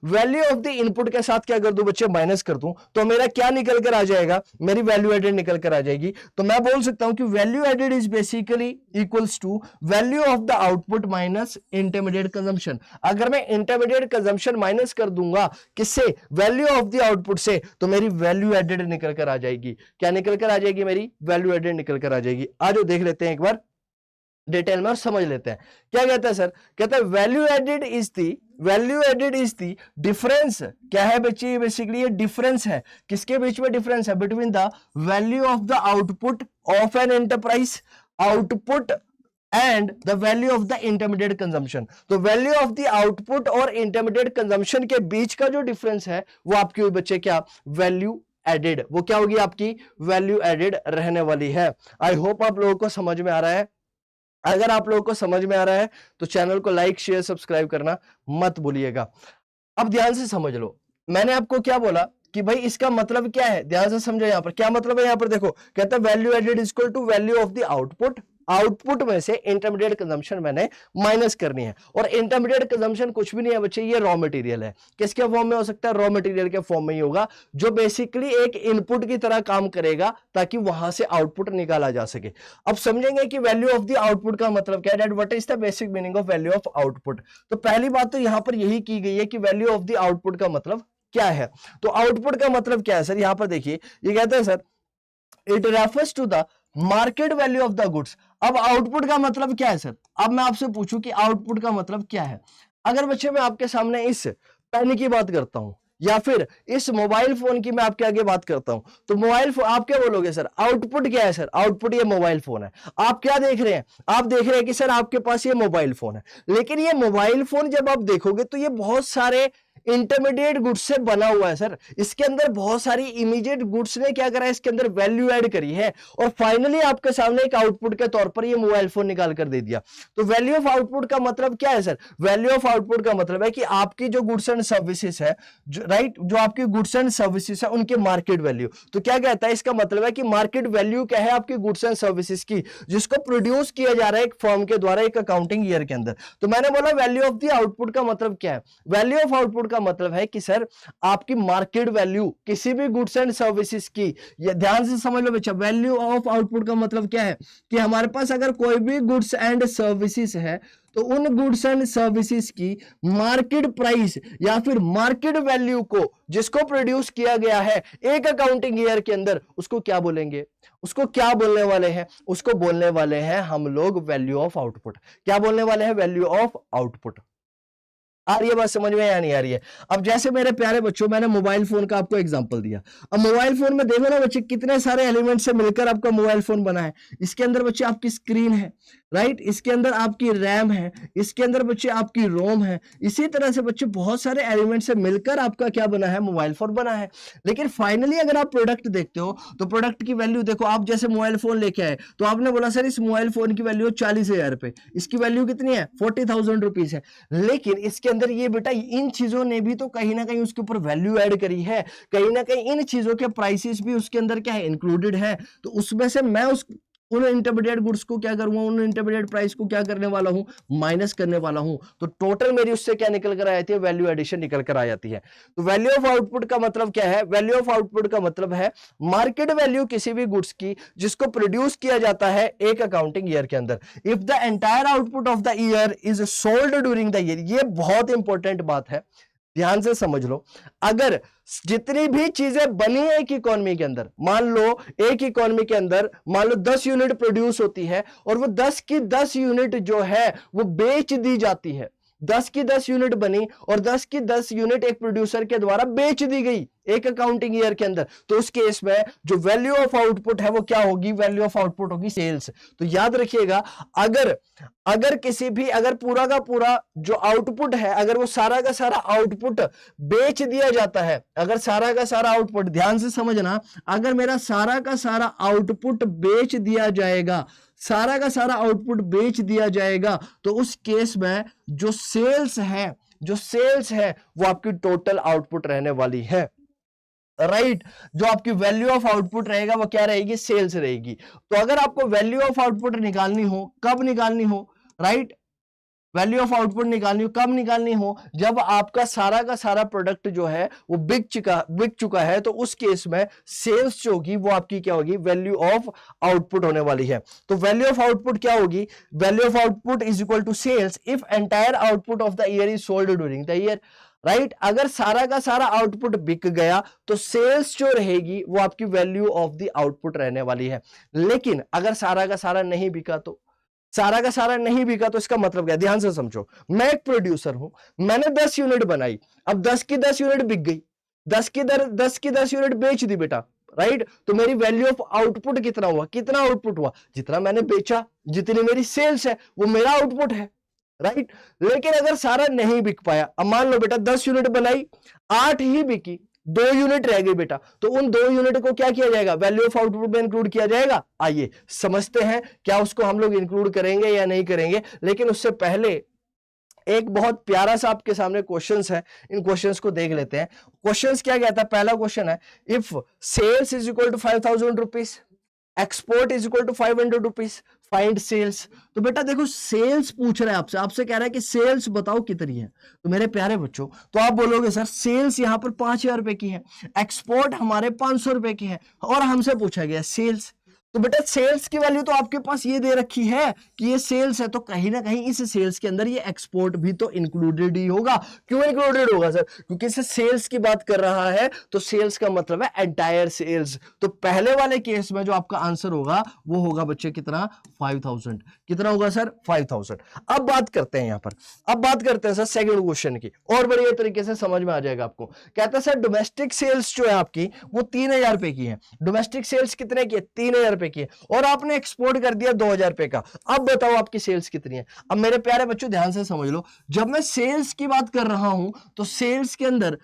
वैल्यू ऑफ द इनपुट के साथ क्या कर दूं बच्चे? माइनस कर दूं, तो मेरा क्या निकल कर आ जाएगा? मेरी वैल्यू एडेड निकल कर आ जाएगी। तो मैं बोल सकता हूं कि value added is basically equals to value of the output minus intermediate consumption. अगर मैं इंटरमीडिएट कंजम्पशन माइनस कर दूंगा किससे? वैल्यू ऑफ द आउटपुट से, तो मेरी वैल्यू एडेड निकल कर आ जाएगी। क्या निकल कर आ जाएगी? मेरी वैल्यू एडेड निकल कर आ जाएगी। आज देख लेते हैं एक बार डिटेल में और समझ लेते हैं क्या कहता है सर। कहता है value added is the difference. क्या है बच्चे? बेसिकली ये डिफरेंस है। किसके बीच में डिफरेंस है? Between the value of the output of an enterprise, output and the value of the intermediate consumption. तो वैल्यू ऑफ द आउटपुट और इंटरमीडिएट कंजम्पशन के बीच का जो डिफरेंस है वो आपकी हुई बच्चे क्या? Value added. वो क्या होगी? आपकी वैल्यू एडेड रहने वाली है। आई होप आप लोगों को समझ में आ रहा है। अगर आप लोगों को समझ में आ रहा है तो चैनल को लाइक शेयर सब्सक्राइब करना मत भूलिएगा। अब ध्यान से समझ लो, मैंने आपको क्या बोला कि भाई इसका मतलब क्या है, ध्यान से समझो। यहां पर क्या मतलब है, यहां पर देखो कहता है value added is equal to value of the output, output में से इंटरमीडिएट कंजम्पशन मैंने माइनस करनी है। और इंटरमीडिएट कंजम्पशन कुछ भी नहीं है बच्चे, ये रॉ मटेरियल है। किसके फॉर्म में हो सकता है, रॉ मटेरियल के फॉर्म में ही होगा, जो बेसिकली एक इनपुट की तरह काम करेगा ताकि वहां से आउटपुट निकाला जा सके। अब समझेंगे कि वैल्यू ऑफ द आउटपुट का मतलब क्या है, that what is the basic meaning of value of output. तो पहली बात तो यहां पर यही की गई है कि वैल्यू ऑफ द आउटपुट का मतलब क्या है। तो आउटपुट का मतलब क्या है सर, यहां पर देखिए ये कहते हैं sir it refers to the market value of the goods. अब आउटपुट का मतलब क्या है सर, अब मैं आपसे पूछूं कि आउटपुट का मतलब क्या है। अगर बच्चे मैं आपके सामने इस पेन की बात करता हूं या फिर इस मोबाइल फोन की मैं आपके आगे बात करता हूं, तो मोबाइल फोन आप क्या बोलोगे सर, आउटपुट क्या है सर, आउटपुट ये मोबाइल फोन है। आप क्या देख रहे हैं, आप देख रहे हैं कि सर आपके पास ये मोबाइल फोन है, लेकिन ये मोबाइल फोन जब आप देखोगे तो ये बहुत सारे इंटरमीडिएट गुड्स से बना हुआ है सर। इसके अंदर बहुत सारी इमीडिएट गुड्स ने क्या करा है, इसके अंदर वैल्यू ऐड करी है और फाइनली आपके सामने एक आउटपुट के तौर पर ये मोबाइल फोन निकाल कर दे दिया। तो वैल्यू ऑफ आउटपुट का मतलब क्या है सर, वैल्यू ऑफ आउटपुट का मतलब है कि आपकी जो गुड्स एंड सर्विसेज है, राइट, जो आपकी गुड्स एंड सर्विसेज है उनके मार्केट वैल्यू। तो क्या कहता है, इसका मतलब है कि मार्केट वैल्यू क्या है आपकी गुड्स एंड सर्विसेज की, जिसको प्रोड्यूस किया जा रहा है एक फर्म के द्वारा एक अकाउंटिंग ईयर के अंदर। तो मैंने बोला वैल्यू ऑफ द आउटपुट का मतलब क्या है, वैल्यू ऑफ आउटपुट का मतलब है कि सर आपकी मार्केट वैल्यू किसी भी गुड्स एंड सर्विसेज की, ये ध्यान से समझ लो बच्चा, वैल्यू ऑफ आउटपुट का मतलब क्या है कि हमारे पास अगर कोई भी गुड्स एंड सर्विसेज है तो उन गुड्स एंड सर्विसेज की मार्केट प्राइस या फिर मार्केट वैल्यू को जिसको प्रोड्यूस किया गया है एक अकाउंटिंग ईयर के अंदर, उसको क्या बोलेंगे, उसको क्या बोलने वाले हैं, उसको बोलने वाले हैं हम लोग वैल्यू ऑफ आउटपुट। क्या बोलने वाले हैं, वैल्यू ऑफ आउटपुट। आ रही है बात समझ में या नहीं आ रही है। अब जैसे मेरे प्यारे बच्चों मैंने मोबाइल फोन का आपको एग्जांपल दिया, अब मोबाइल फोन में देखो ना बच्चे कितने सारे एलिमेंट से मिलकर आपका मोबाइल फोन बना है। इसके अंदर बच्चे आपकी स्क्रीन है, राइट, इसके अंदर आपकी रैम है, इसके अंदर बच्चे आपकी रोम है, इसी तरह से बच्चे बहुत सारे एलिमेंट से मिलकर आपका क्या बना है, मोबाइल फोन बना है। लेकिन फाइनली अगर आप प्रोडक्ट देखते हो तो प्रोडक्ट की वैल्यू देखो, आप जैसे मोबाइल फोन लेके आए तो आपने बोला सर इस मोबाइल फोन की वैल्यू 40,000 रुपए, इसकी वैल्यू कितनी है 40,000 रुपीज है। लेकिन इसके अंदर ये बेटा इन चीजों ने भी तो कहीं ना कहीं उसके ऊपर वैल्यू ऐड करी है, कहीं ना कहीं इन चीजों के प्राइसेस भी उसके अंदर क्या है, इंक्लूडेड है। तो उसमें से मैं उन इंटरमीडिएट गुड्स को क्या करूंगा, उन इंटरमीडिएट प्राइस को क्या करने वाला हूं, माइनस करने वाला हूं। तो टोटल मेरी उससे क्या निकल कर आ जाती है, वैल्यू एडिशन निकल कर आ जाती है। तो वैल्यू ऑफ आउटपुट का मतलब क्या है, वैल्यू ऑफ आउटपुट का मतलब है मार्केट वैल्यू किसी भी गुड्स की जिसको प्रोड्यूस किया जाता है एक अकाउंटिंग ईयर के अंदर। If the entire output of the year is sold during the year, ये बहुत इंपॉर्टेंट बात है, ध्यान से समझ लो। अगर जितनी भी चीजें बनी है एक इकोनॉमी के अंदर, मान लो एक इकोनॉमी के अंदर मान लो 10 यूनिट प्रोड्यूस होती है और वो 10 की 10 यूनिट जो है वो बेच दी जाती है, 10 की 10 यूनिट बनी और 10 की 10 यूनिट एक प्रोड्यूसर के द्वारा बेच दी गई एक अकाउंटिंग ईयर के अंदर, तो उस केस में जो वैल्यू ऑफ आउटपुट है वो क्या होगी, वैल्यू ऑफ आउटपुट होगी सेल्स। तो याद रखिएगा, अगर किसी भी, अगर पूरा का पूरा जो आउटपुट है, अगर वो सारा का सारा आउटपुट बेच दिया जाता है, अगर सारा का सारा आउटपुट, ध्यान से समझना, अगर मेरा सारा का सारा आउटपुट बेच दिया जाएगा, सारा का सारा आउटपुट बेच दिया जाएगा, तो उस केस में जो सेल्स है वो आपकी टोटल आउटपुट रहने वाली है, राइट। जो आपकी वैल्यू ऑफ आउटपुट रहेगा वो क्या रहेगी, सेल्स रहेगी। तो अगर आपको वैल्यू ऑफ आउटपुट निकालनी हो, कब निकालनी हो, राइट, वैल्यू ऑफ आउटपुट निकालनी हो, कब निकालनी हो, जब आपका सारा का सारा प्रोडक्ट जो है वो बिक चुका है, तो उस केस में सेल्स जो होगी वो आपकी क्या होगी, वैल्यू ऑफ आउटपुट होने वाली है। तो वैल्यू ऑफ आउटपुट क्या होगी, value of output is equal to sales if entire output of the year is sold during the year, right. अगर सारा का सारा आउटपुट बिक गया तो सेल्स जो रहेगी वो आपकी वैल्यू ऑफ द आउटपुट रहने वाली है। लेकिन अगर सारा का सारा नहीं बिका, तो सारा का सारा नहीं बिका तो इसका मतलब क्या, ध्यान से समझो, मैं एक प्रोड्यूसर हूं, मैंने 10 यूनिट बनाई, अब 10 की 10 यूनिट बिक गई, 10 की 10 यूनिट बेच दी बेटा, राइट। तो मेरी वैल्यू ऑफ आउटपुट कितना हुआ, कितना आउटपुट हुआ, जितना मैंने बेचा, जितनी मेरी सेल्स है वो मेरा आउटपुट है, राइट। लेकिन अगर सारा नहीं बिक पाया, अब मान लो बेटा 10 यूनिट बनाई, 8 ही बिकी, 2 यूनिट रह गई बेटा, तो उन 2 यूनिट को क्या किया जाएगा, वैल्यू ऑफ आउटपुट में इंक्लूड किया जाएगा। आइए समझते हैं क्या उसको हम लोग इंक्लूड करेंगे या नहीं करेंगे। लेकिन उससे पहले एक बहुत प्यारा सा आपके सामने क्वेश्चंस है, इन क्वेश्चंस को देख लेते हैं। क्वेश्चंस क्या कहता है? पहला क्वेश्चन है, if sales is equal to 5,000 rupees, export is equal to 500 rupees, find sales. तो बेटा देखो सेल्स पूछ रहा है आपसे, आपसे कह रहा है कि सेल्स बताओ कितनी है। तो मेरे प्यारे बच्चों, तो आप बोलोगे सर सेल्स यहां पर 5,000 रुपए की है, एक्सपोर्ट हमारे 500 रुपए की है, और हमसे पूछा गया सेल्स। तो बेटा सेल्स की वैल्यू तो आपके पास ये दे रखी है कि ये सेल्स है, तो कहीं ना कहीं इस सेल्स के अंदर ये एक्सपोर्ट भी तो इंक्लूडेड ही होगा। क्यों इंक्लूडेड होगा सर? क्योंकि इसे सेल्स की बात कर रहा है, तो सेल्स का मतलब है एंटायर सेल्स। तो पहले वाले केस में जो आपका आंसर होगा वो होगा बच्चे कितना? 5,000। कितना होगा सर? 5,000। अब बात करते हैं यहां पर, अब बात करते हैं सर सेकंड क्वेश्चन की, और बढ़िया तरीके से समझ में आ जाएगा आपको। कहता है सर डोमेस्टिक सेल्स जो है आपकी वो 3,000 रुपए की है। डोमेस्टिक सेल्स कितने की है? 3,000 रुपए की है, और आपने एक्सपोर्ट कर दिया 2,000 रुपए का। अब बताओ आपकी सेल्स कितनी है? अब मेरे प्यारे बच्चों ध्यान से समझ लो, जब मैं सेल्स की बात कर रहा हूं तो सेल्स के अंदर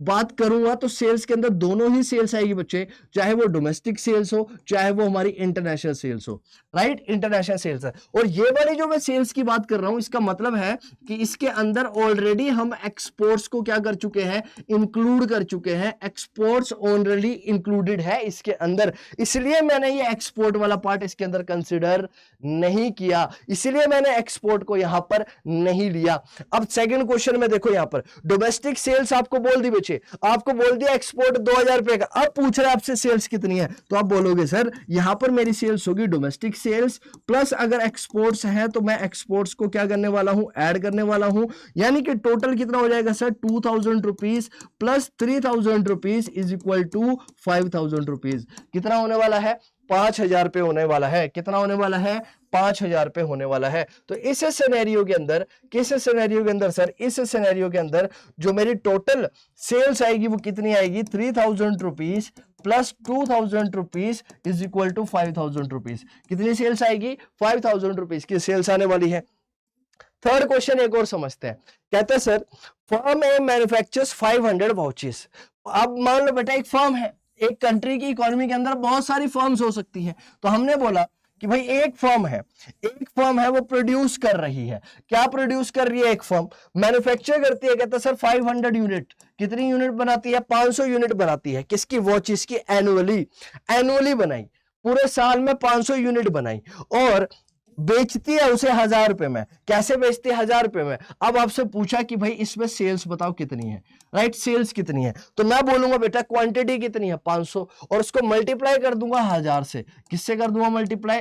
बात करूंगा तो सेल्स के अंदर दोनों ही सेल्स आएगी बच्चे, चाहे वो डोमेस्टिक सेल्स हो चाहे वो हमारी इंटरनेशनल सेल्स हो, राइट? इंटरनेशनल सेल्स है। और ये वाली जो मैं सेल्स की बात कर रहा हूं, इसका मतलब है कि इसके अंदर ऑलरेडी हम एक्सपोर्ट्स को क्या कर चुके हैं? इंक्लूड कर चुके हैं। एक्सपोर्ट्स ऑलरेडी इंक्लूडेड है इसके अंदर, इसलिए मैंने ये एक्सपोर्ट वाला पार्ट इसके अंदर कंसिडर नहीं किया, इसलिए मैंने एक्सपोर्ट को यहां पर नहीं लिया। अब सेकंड क्वेश्चन में देखो, यहां पर डोमेस्टिक सेल्स आपको बोल दी, आपको बोल दिया एक्सपोर्ट 2,000 रुपए का। अब पूछ रहे आपसे सेल्स कितनी है, तो आप बोलोगे सर यहां पर मेरी सेल्स होगी डोमेस्टिक सेल्स प्लस अगर एक्सपोर्ट्स है तो मैं एक्सपोर्ट्स को क्या करने वाला हूं? ऐड करने वाला हूं। यानी कि टोटल कितना हो जाएगा sir? 2,000 rupees plus 3,000 rupees is equal to 5,000 rupees. कितना होने वाला है? 5,000 रुपए होने वाला है। कितना होने वाला है? 5,000 रुपए होने वाला है। तो इस सिनेरियो के अंदर, किस सिनेरियो के अंदर सर? इस सिनेरियो के अंदर जो मेरी टोटल सेल्स आएगी वो कितनी आएगी? 3,000 rupees plus 2,000 rupees is equal to 5,000 rupees. कितनी सेल्स आएगी? 5,000 रुपीज की सेल्स आने वाली है। थर्ड क्वेश्चन एक और समझते हैं। कहते हैं सर फर्म ए मैन्युफैक्चर्स 500 वाउचेस। अब मान लो बेटा एक फर्म है, एक कंट्री की इकोनॉमी के अंदर बहुत सारी फर्म्स हो सकती हैं, तो हमने बोला कि भाई एक फर्म है वो प्रोड्यूस कर रही है। क्या प्रोड्यूस कर रही है? एक फर्म मैन्युफैक्चर करती है। कहता है सर 500 यूनिट। कितनी यूनिट बनाती है? 500 यूनिट बनाती है। किसकी? वॉचेस की। एनुअली बनाई, पूरे साल में 500 यूनिट बनाई, और बेचती है उसे 1,000 रुपए में। कैसे बेचती है? 1,000 रुपए में। अब आपसे पूछा कि भाई इसमें सेल्स बताओ कितनी है, राइट? सेल्स कितनी है, तो मैं बोलूंगा बेटा क्वांटिटी कितनी है? 500, और उसको मल्टीप्लाई कर दूंगा 1,000 से। किससे कर दूंगा मल्टीप्लाई?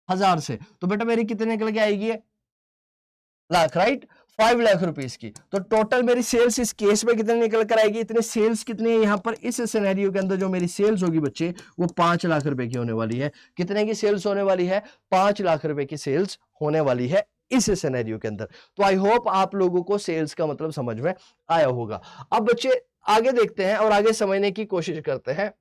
1,000 से। तो बेटा मेरी कितने निकल के आएगी? लाख, राइट? 5 लाख रुपीस की। तो टोटल मेरी सेल्स इस केस में कितने निकल कर आएगी? इतने सेल्स कितनी है यहां पर इस सिनेरियो के अंदर? जो मेरी सेल्स होगी बच्चे वो 5 लाख रुपए की होने वाली है। कितने की सेल्स होने वाली है? 5 लाख रुपए की सेल्स होने वाली है इस सिनेरियो के अंदर। तो आई होप आप लोगों को सेल्स का मतलब समझ में आया होगा। अब बच्चे आगे देखते हैं और आगे समझने की कोशिश करते हैं।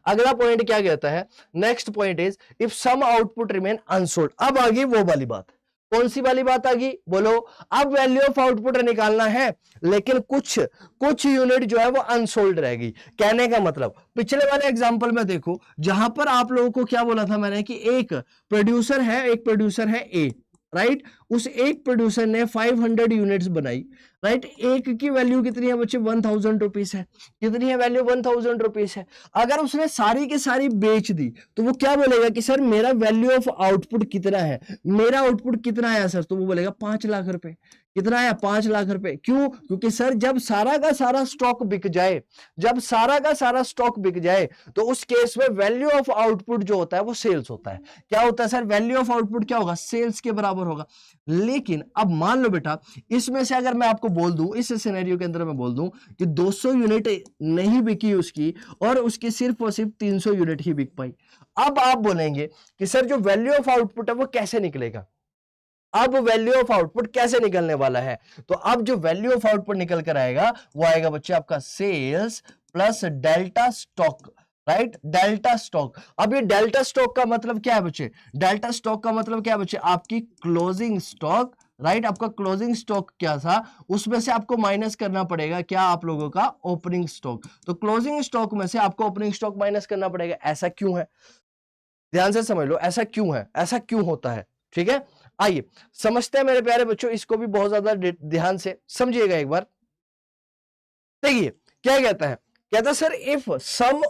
अगला पॉइंट क्या कहता है? Next point is if some output remain unsold. अब आ गई वो वाली बात। कौन सी वाली बात आ गई? बोलो। अब वैल्यू ऑफ आउटपुट निकालना है, लेकिन कुछ यूनिट जो है वो अनसोल्ड रहेगी। कहने का मतलब पिछले वाले एग्जांपल में देखो, जहां पर आप लोगों को क्या बोला था मैंने कि एक प्रोड्यूसर है ए, राइट? उस एक प्रोड्यूसर ने 500 यूनिट्स बनाई, राइट? एक की वैल्यू कितनी है बच्चे? 1,000 रुपीस है। कितनी है वैल्यू? 1,000 रुपीस है। अगर उसने सारी की सारी बेच दी तो वो क्या बोलेगा कि सर मेरा वैल्यू ऑफ आउटपुट कितना है? मेरा आउटपुट कितना आया सर? तो वो बोलेगा 5 लाख रुपए। कितना आया? 5 लाख रुपए। क्यों? क्योंकि सर जब सारा का सारा स्टॉक बिक जाए, तो उस केस में वैल्यू ऑफ आउटपुट जो होता है वो सेल्स होता है। क्या होता है सर? वैल्यू ऑफ आउटपुट क्या होगा? सेल्स के बराबर होगा। लेकिन अब मान लो बेटा इसमें से अगर मैं आपको बोल दूं, इस सिनेरियो के अंदर मैं बोल दूं कि 200 यूनिट नहीं बिकी उसकी, और उसकी सिर्फ और सिर्फ 300 यूनिट ही बिक पाई। अब आप बोलेंगे कि सर जो वैल्यू ऑफ आउटपुट है वो कैसे निकलेगा? अब वैल्यू ऑफ आउटपुट कैसे निकलने वाला है? तो अब जो वैल्यू ऑफ आउटपुट निकल कर आएगा वो आएगा बच्चे आपका sales plus delta stock, right? Delta stock. अब ये डेल्टा स्टॉक का मतलब क्या है बच्चे? डेल्टा स्टॉक का मतलब क्या है बच्चे? आपकी क्लोजिंग स्टॉक, राइट? आपका क्लोजिंग स्टॉक क्या था, उसमें से आपको माइनस करना पड़ेगा क्या? आप लोगों का ओपनिंग स्टॉक। तो क्लोजिंग स्टॉक में से आपको ओपनिंग स्टॉक माइनस करना पड़ेगा। ऐसा क्यों है? ध्यान से समझ लो, ऐसा क्यों है, ऐसा क्यों होता है, ठीक है? आइए समझते हैं मेरे प्यारे बच्चों, इसको भी बहुत ज्यादा ध्यान से समझिएगा एक बार। देखिए क्या कहता है, कहता sir if some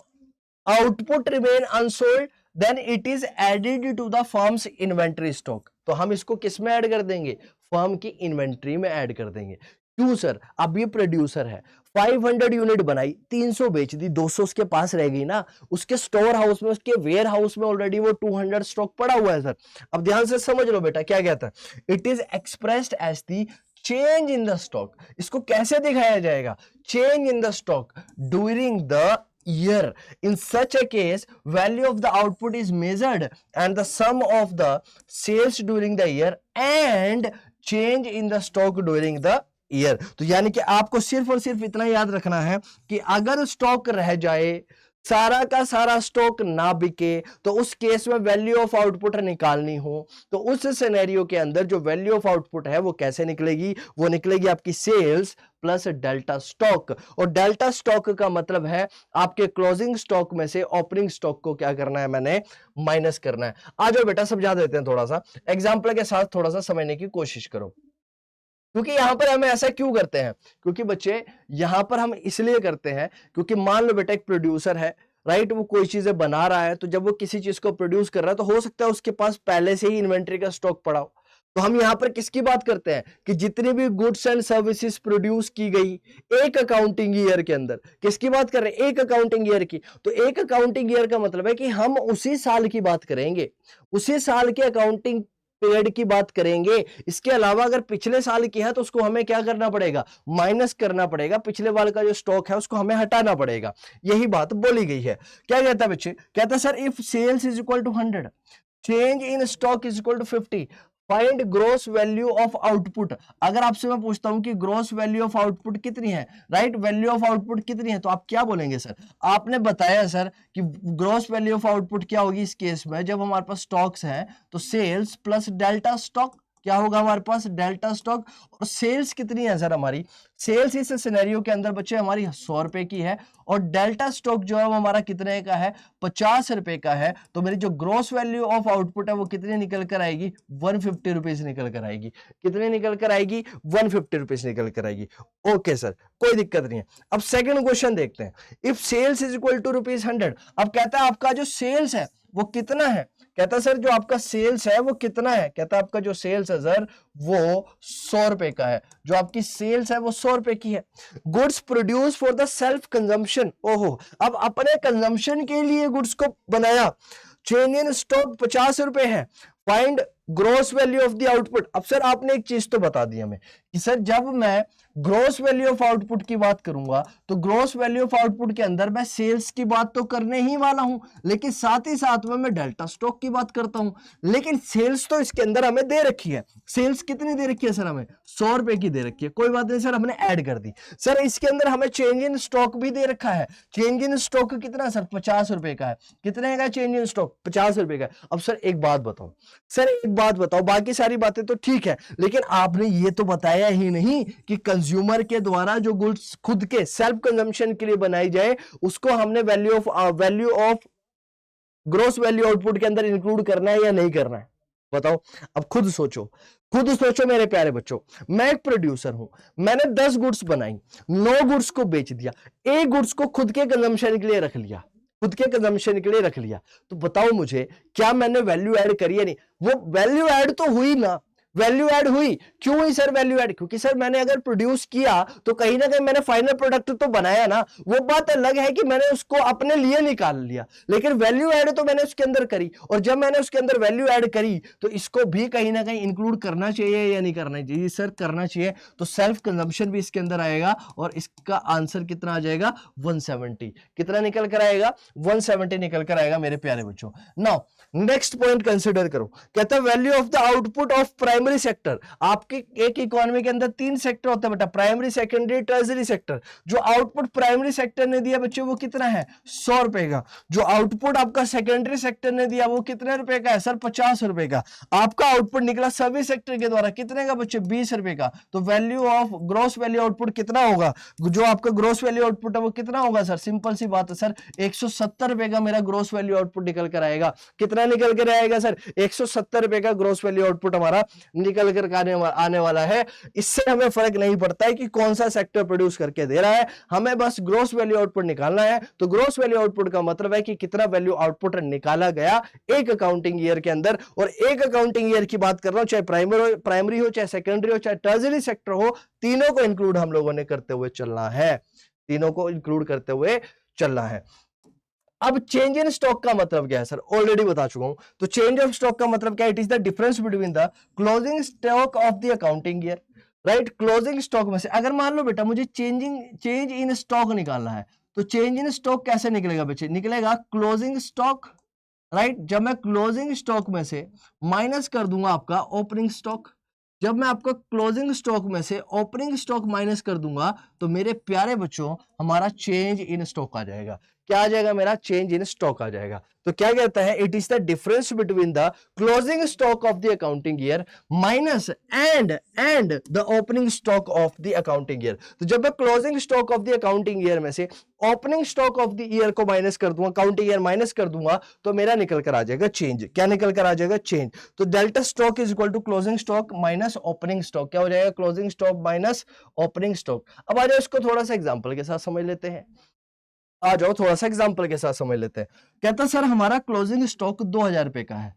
output remain unsold then it is added to the firm's inventory stock. तो हम इसको किस में ऐड कर देंगे, फर्म की इन्वेंटरी में ऐड कर देंगे। क्यों सर, अब ये प्रोड्यूसर है, 500 यूनिट बनाई, 300 बेच दी, 200 उसके पास रह गई ना, उसके स्टोर हाउस में, उसके वेयर हाउस में ऑलरेडी वो 200 स्टॉक पड़ा हुआ है सर। अब ध्यान से समझ लो बेटा क्या कहता है, it is expressed as the change in the stock. इसको कैसे दिखाया जाएगा, change in the stock during the year. In such a case, value of the output is measured and the sum of the sales during the year and change in the stock during the year. तो यानी कि आपको सिर्फ और सिर्फ इतना याद रखना है कि अगर स्टॉक रह जाए, सारा का सारा स्टॉक ना बिके, तो उस केस में वैल्यू ऑफ आउटपुट निकालनी हो, तो उस सिनेरियो के अंदर जो वैल्यू ऑफ आउटपुट है वो कैसे निकलेगी, वो निकलेगी आपकी सेल्स प्लस डेल्टा स्टॉक। और डेल्टा स्टॉक का मतलब है आपके क्लोजिंग स्टॉक में से ओपनिंग स्टॉक को क्या करना है, मैंने माइनस करना है। आ जाओ बेटा समझा देते हैं, थोड़ा सा एग्जांपल के साथ थोड़ा सा समझने की कोशिश करो। क्योंकि यहां पर हम ऐसा क्यों करते हैं, क्योंकि बच्चे यहां पर हम इसलिए करते हैं क्योंकि मान लो बेटा एक प्रोड्यूसर है, राइट, वो कोई चीजें बना रहा है, तो जब वो किसी चीज को प्रोड्यूस कर रहा है तो हो सकता है उसके पास पहले से ही इन्वेंट्री का स्टॉक पड़ा हो। तो हम यहां पर किसकी बात करते हैं कि जितनी भी गुड्स एंड सर्विसेज प्रोड्यूस की गई एक अकाउंटिंग ईयर के अंदर, किसकी बात कर रहे हैं, एक अकाउंटिंग ईयर की। तो एक अकाउंटिंग ईयर का मतलब है कि हम उसी साल की बात करेंगे, उसी साल के अकाउंटिंग पीरियड की बात करेंगे। इसके अलावा अगर पिछले साल की है तो उसको हमें क्या करना पड़ेगा, माइनस करना पड़ेगा, पिछले साल का जो स्टॉक है उसको हमें हटाना पड़ेगा। यही बात बोली गई है। क्या कहता है बच्चे, कहता है sir if sales is equal to 100, change in stock is equal to 50, find gross value of output. अगर आपसे मैं पूछता हूं कि ग्रॉस वैल्यू ऑफ आउटपुट कितनी है, राइट, वैल्यू ऑफ आउटपुट कितनी है, तो आप क्या बोलेंगे सर, आपने बताया सर कि ग्रॉस वैल्यू ऑफ आउटपुट क्या होगी इस केस में, जब हमारे पास स्टॉक्स हैं तो सेल्स प्लस डेल्टा स्टॉक, क्या होगा हमारे पास, डेल्टा स्टॉक। और सेल्स कितनी है सर हमारी, सेल्स इस सिनेरियो के अंदर बच्चे हमारी 100 रुपए की है, और डेल्टा स्टॉक जो है वो हमारा कितने का है, 50 रुपए का है। तो मेरी जो ग्रॉस वैल्यू ऑफ आउटपुट है वो कितनी निकल कर आएगी, 150 रुपीज निकल कर आएगी। कितनी निकल कर आएगी, 150 रुपीज निकल कर आएगी। ओके सर, कोई दिक्कत नहीं है। अब सेकंड क्वेश्चन देखते हैं, if sales is equal to ₹100। अब कहता है आपका जो सेल्स है वो कितना है, कहता सर जो आपका सेल्स है वो कितना है, कहता आपका जो सेल्स है सर वो 100 रुपए का है, जो आपकी सेल्स है वो 100 रुपए की है। Goods produce for the self consumption, ओहो, अब अपने कंजम्पशन के लिए गुड्स को बनाया, चेंज इन स्टॉक 50 रुपए है, find gross value of the output. अब सर आपने एक चीज तो बता दी हमें कि सर जब मैं ग्रॉस वैल्यू ऑफ आउटपुट की बात करूंगा तो ग्रॉस वैल्यू ऑफ आउटपुट के अंदर मैं सेल्स की बात तो करने ही वाला हूं, लेकिन साथ ही साथ में मैं डेल्टा स्टॉक की बात करता हूं। लेकिन सेल्स तो इसके अंदर हमें दे रखी है, सेल्स कितनी दे रखी है सर, हमें 100 रुपए की दे रखी है, कोई बात नहीं सर, हमने ऐड कर दी। सर इसके अंदर हमें चेंज इन स्टॉक भी दे रखा है, चेंज इन स्टॉक कितना सर, 50 रुपए का है। कितने का चेंज इन स्टॉक, 50 रुपए का। अब सर एक बात बताओ, सर एक बात बताओ, बाकी सारी बातें तो ठीक है, लेकिन आपने ये तो बताया ही नहीं कि कंज्यूमर के द्वारा जो गुड्स खुद के सेल्फ कंजम्पशन के लिए बनाई जाए उसको हमने value of gross value output के अंदर इंक्लूड करना है या नहीं करना है, बताओ। अब खुद सोचो मेरे प्यारे बच्चों, मैं एक प्रोड्यूसर हूं, मैंने 10 गुड्स बनाई, 9 गुड्स को बेच दिया, एक गुड्स को खुद के कंजम्पशन के लिए रख लिया, तो बताओ मुझे क्या मैंने वैल्यू ऐड करी है, नहीं, वो वैल्यू ऐड तो हुई ना, वैल्यू ऐड हुई। क्यों हुई सर वैल्यू ऐड, क्योंकि सर मैंने अगर प्रोड्यूस किया तो कहीं ना कहीं मैंने फाइनल प्रोडक्ट तो बनाया ना। वो बात अलग है कि मैंने उसको अपने लिए निकाल लिया, लेकिन वैल्यू ऐड तो मैंने उसके अंदर करी, और जब मैंने उसके अंदर वैल्यू ऐड करी तो इसको भी कहीं ना कहीं इंक्लूड करना चाहिए या नहीं करना चाहिए सर, करना चाहिए। तो सेल्फ कंजम्पशन भी इसके अंदर आएगा, और इसका आंसर कितना आ जाएगा, 170। कितना निकल कर आएगा, 170 निकल कर आएगा मेरे प्यारे बच्चों। नाउ नेक्स्ट पॉइंट कंसिडर करो, कहता है value of the output of primary primary sector, आपकी एक इकोनॉमी के अंदर 3 सेक्टर होते हैं बेटा, प्राइमरी, सेकेंडरी, टर्शरी सेक्टर। जो आउटपुट प्राइमरी सेक्टर ने दिया बच्चे वो कितना है, 100 रुपए का। जो आउटपुट आपका सेकेंडरी सेक्टर ने दिया वो कितने रुपए का है सर, 50 रुपए का। आपका आउटपुट निकला सर्विस सेक्टर के द्वारा कितने का बच्चे, 20 रुपए का। तो value of gross value output कितना होगा, जो आपका ग्रॉस वैल्यू आउटपुट है वो कितना होगा सर, सिंपल सी बात है सर, 170 रुपए का मेरा ग्रॉस वैल्यू आउटपुट निकल कर आएगा। कितना निकल कर आएगा सर, 170 रुपए का ग्रॉस वैल्यू आउटपुट हमारा निकल कर आने वाला है। इससे हमें फर्क नहीं पड़ता है कि कौन सा सेक्टर प्रोड्यूस करके दे रहा है, हमें बस ग्रॉस वैल्यू आउटपुट निकालना है। तो ग्रॉस वैल्यू आउटपुट का मतलब है कि कितना वैल्यू आउटपुट निकाला गया एक अकाउंटिंग ईयर के अंदर। और एक अकाउंटिंग ईयर की बात कर रहा हूं, चाहे प्राइमरी हो, चाहे सेकेंडरी हो, चाहे टर्शरी सेक्टर हो, तीनों को इंक्लूड हम लोगों ने करते हुए चलना है, तीनों को इंक्लूड करते हुए चलना है। अब चेंज इन स्टॉक का मतलब क्या है सर, ऑलरेडी बता चुका हूं। तो चेंज ऑफ स्टॉक का मतलब क्या है, it is the difference between the closing stock of the accounting year, right. Closing stock में से अगर मान लो बेटा मुझे चेंज इन स्टॉक निकालना है, तो चेंज इन स्टॉक कैसे निकलेगा बच्चे, निकलेगा क्लोजिंग स्टॉक, राइट। जब मैं क्लोजिंग स्टॉक में से माइनस कर दूंगा आपका ओपनिंग स्टॉक, जब मैं आपको क्लोजिंग स्टॉक में से ओपनिंग स्टॉक माइनस कर दूंगा तो मेरे प्यारे बच्चों हमारा चेंज इन स्टॉक आ जाएगा। क्या आ जाएगा, मेरा चेंज इन स्टॉक आ जाएगा। तो क्या कहता है, it is the difference between the closing stock of the accounting year minus and the opening stock of the accounting year. तो जब मैं closing stock of the accounting year में से opening stock of the year को minus कर दूंगा, accounting year minus कर दूंगा, तो मेरा निकल कर आ जाएगा चेंज। क्या निकल कर आ जाएगा, चेंज। तो delta stock is equal to closing stock minus opening stock. क्या हो जाएगा, closing stock minus opening stock. अब आ जाओ इसको थोड़ा सा एग्जांपल के साथ समझ लेते हैं, आ जाओ थोड़ा सा एग्जांपल के साथ समझ लेते हैं। कहता सर हमारा क्लोजिंग स्टॉक 2000 रुपए का है,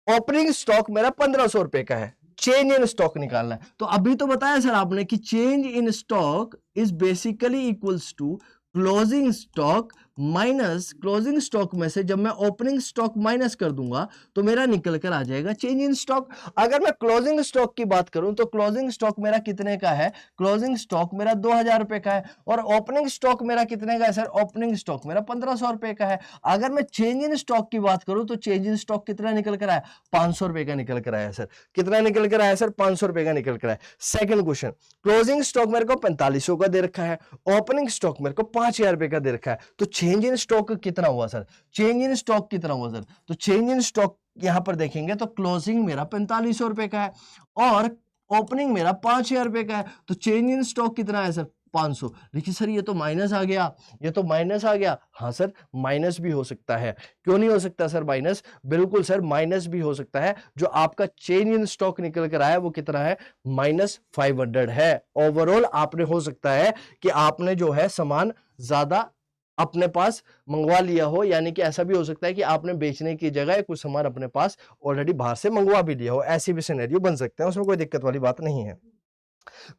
ओपनिंग स्टॉक मेरा 1500 रुपए का है, चेंज इन स्टॉक निकालना है। तो अभी तो बताया सर आपने कि change in stock is basically equals to closing stock minus closing stock में से जब मैं ओपनिंग स्टॉक माइनस कर दूंगा तो मेरा निकल कर आ जाएगा चेंज इन स्टॉक। अगर मैं क्लोजिंग स्टॉक की बात करूं तो क्लोजिंग स्टॉक मेरा कितने का है, क्लोजिंग स्टॉक मेरा 2000 रुपए का है। और ओपनिंग स्टॉक मेरा कितने का है सर, ओपनिंग स्टॉक मेरा 1500 रुपए का है। अगर मैं चेंज इन स्टॉक की बात करूं तो चेंज इन स्टॉक कितना निकल कर आया, 500 रुपए का निकल कर आया सर। कितना निकल कर आया सर, 500 रुपए का निकल कर आया। सेकंड क्वेश्चन, क्लोजिंग स्टॉक मेरे को 4500 का दे रखा है, ओपनिंग स्टॉक मेरे को 5000 रुपए का दे रखा है। तो चेंज इन स्टॉक कितना हुआ सर, चेंज इन स्टॉक कितना हुआ सर, तो चेंज इन स्टॉक यहां पर देखेंगे तो क्लोजिंग मेरा 4500 रुपए का है और ओपनिंग मेरा 5000 रुपए का है। तो चेंज इन स्टॉक कितना है सर, 500। देखिए सर ये तो माइनस आ गया, ये तो माइनस आ गया। हाँ सर माइनस भी हो सकता है, क्यों नहीं हो सकता सर माइनस, बिल्कुल सर माइनस भी हो सकता है। जो आपका चेंज इन स्टॉक निकल कर आया वो कितना है, -500 है। ओवरऑल आपने हो सकता है कि आपने जो है सामान ज्यादा अपने पास मंगवा लिया हो, यानी कि ऐसा भी हो सकता है कि आपने बेचने की जगह कुछ सामान अपने पास ऑलरेडी बाहर से मंगवा भी लिया हो, ऐसी भी सिनेरियो बन सकते हैं, उसमें कोई दिक्कत वाली बात नहीं है।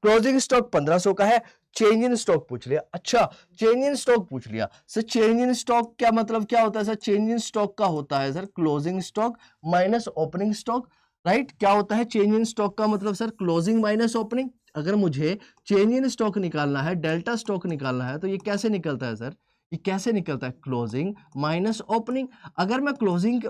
क्लोजिंग स्टॉक 1500 का है, चेंज इन स्टॉक पूछ लिया। अच्छा चेंज इन स्टॉक पूछ लिया सर, चेंज इन स्टॉक क्या मतलब क्या होता है सर, चेंज इन स्टॉक का होता है sir closing stock minus opening stock, right. क्या होता है चेंज इन स्टॉक का मतलब सर, क्लोजिंग माइनस ओपनिंग। अगर मुझे चेंज इन स्टॉक निकालना है, डेल्टा स्टॉक निकालना है, तो ये कैसे निकलता है सर, ये कैसे निकलता है, क्लोजिंग माइनस ओपनिंग। अगर मैं क्लोजिंग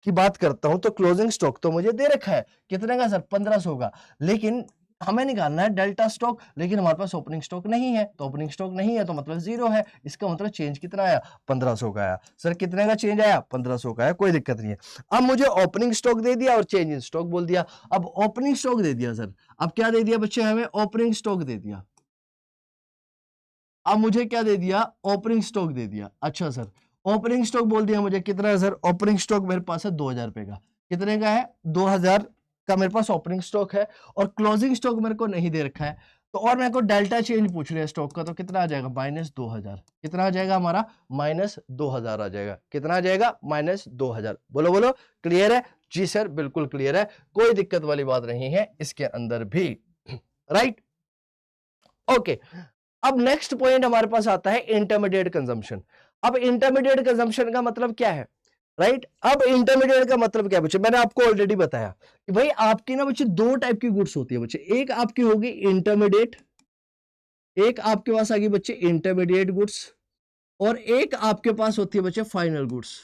की बात करता हूं तो क्लोजिंग स्टॉक तो मुझे दे रखा है कितने का सर, 1500 का, लेकिन हमें निकालना है डेल्टा स्टॉक, लेकिन हमारे पास ओपनिंग स्टॉक नहीं है। तो ओपनिंग स्टॉक नहीं है तो मतलब 0 है, इसका मतलब चेंज कितना आया, 1500 का आया। सर कितने का चेंज आया, 1500 का है, कोई दिक्कत नहीं है। अब मुझे ओपनिंग स्टॉक दे दिया और चेंज इन स्टॉक बोल दिया। अब ओपनिंग स्टॉक दे दिया सर, अब क्या दे दिया बच्चे, हमें ओपनिंग स्टॉक दे दिया। अब मुझे क्या दे दिया, ओपनिंग स्टॉक दे दिया। अच्छा सर ओपनिंग स्टॉक बोल दिया मुझे कितना है सर, ओपनिंग स्टॉक मेरे पास है 2000 रुपए का। कितने का है, 2000 का मेरे पास ओपनिंग स्टॉक है और क्लोजिंग स्टॉक मेरे को नहीं दे रखा है। तो और मेरे को डेल्टा चेंज पूछ लिया स्टॉक का, तो कितना आ जाएगा, -2000। कितना आ जाएगा हमारा, -2000 आ जाएगा। कितना आ जाएगा, -2000। बोलो बोलो, क्लियर है जी सर, बिल्कुल क्लियर है, कोई दिक्कत वाली बात नहीं है इसके अंदर भी, राइट। ओके अब नेक्स्ट पॉइंट हमारे पास आता है इंटरमीडिएट कंजम्पशन। अब इंटरमीडिएट कंजम्पशन का मतलब क्या है, राइट। अब इंटरमीडिएट का मतलब क्या है बच्चे, मैंने आपको ऑलरेडी बताया कि भाई आपकी ना बच्चे दो टाइप की गुड्स होती है बच्चे, एक आपकी होगी इंटरमीडिएट, एक आपके पास आएगी बच्चे इंटरमीडिएट गुड्स, और एक आपके पास होती है बच्चे फाइनल गुड्स।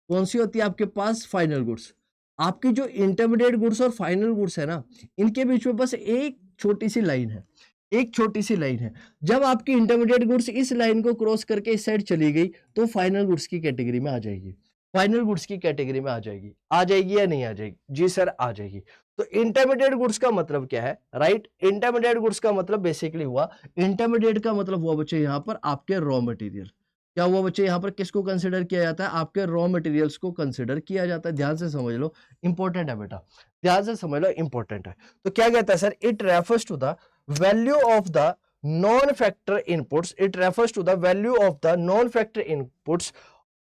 कौन सी होती है आपके पास, फाइनल गुड्स। आपकी जो इंटरमीडिएट गुड्स और फाइनल गुड्स है ना, इनके बीच में बस एक छोटी सी लाइन है, एक छोटी सी लाइन है। जब आपकी इंटरमीडिएट गुड्स इस लाइन को क्रॉस करके इस साइड चली गई तो फाइनल गुड्स की कैटेगरी में आ जाएगी, फाइनल गुड्स की कैटेगरी में आ जाएगी या नहीं आ जाएगी? जी सर आ जाएगी। तो इंटरमीडिएट गुड्स का मतलब क्या है, राइट? इंटरमीडिएट गुड्स का मतलब बेसिकली हुआ, इंटरमीडिएट का मतलब हुआ बच्चे यहाँ पर आपके रॉ मटेरियल। क्या हुआ बच्चे, यहाँ पर किसको कंसिडर किया जाता है? आपके रॉ मटेरियल्स को कंसिडर किया जाता है। ध्यान से समझ लो, इंपॉर्टेंट है बेटा, ध्यान से समझ लो, इंपॉर्टेंट है। तो क्या कहता है sir? It refers to the value of the non factor inputs, it refers to the value of the non factor inputs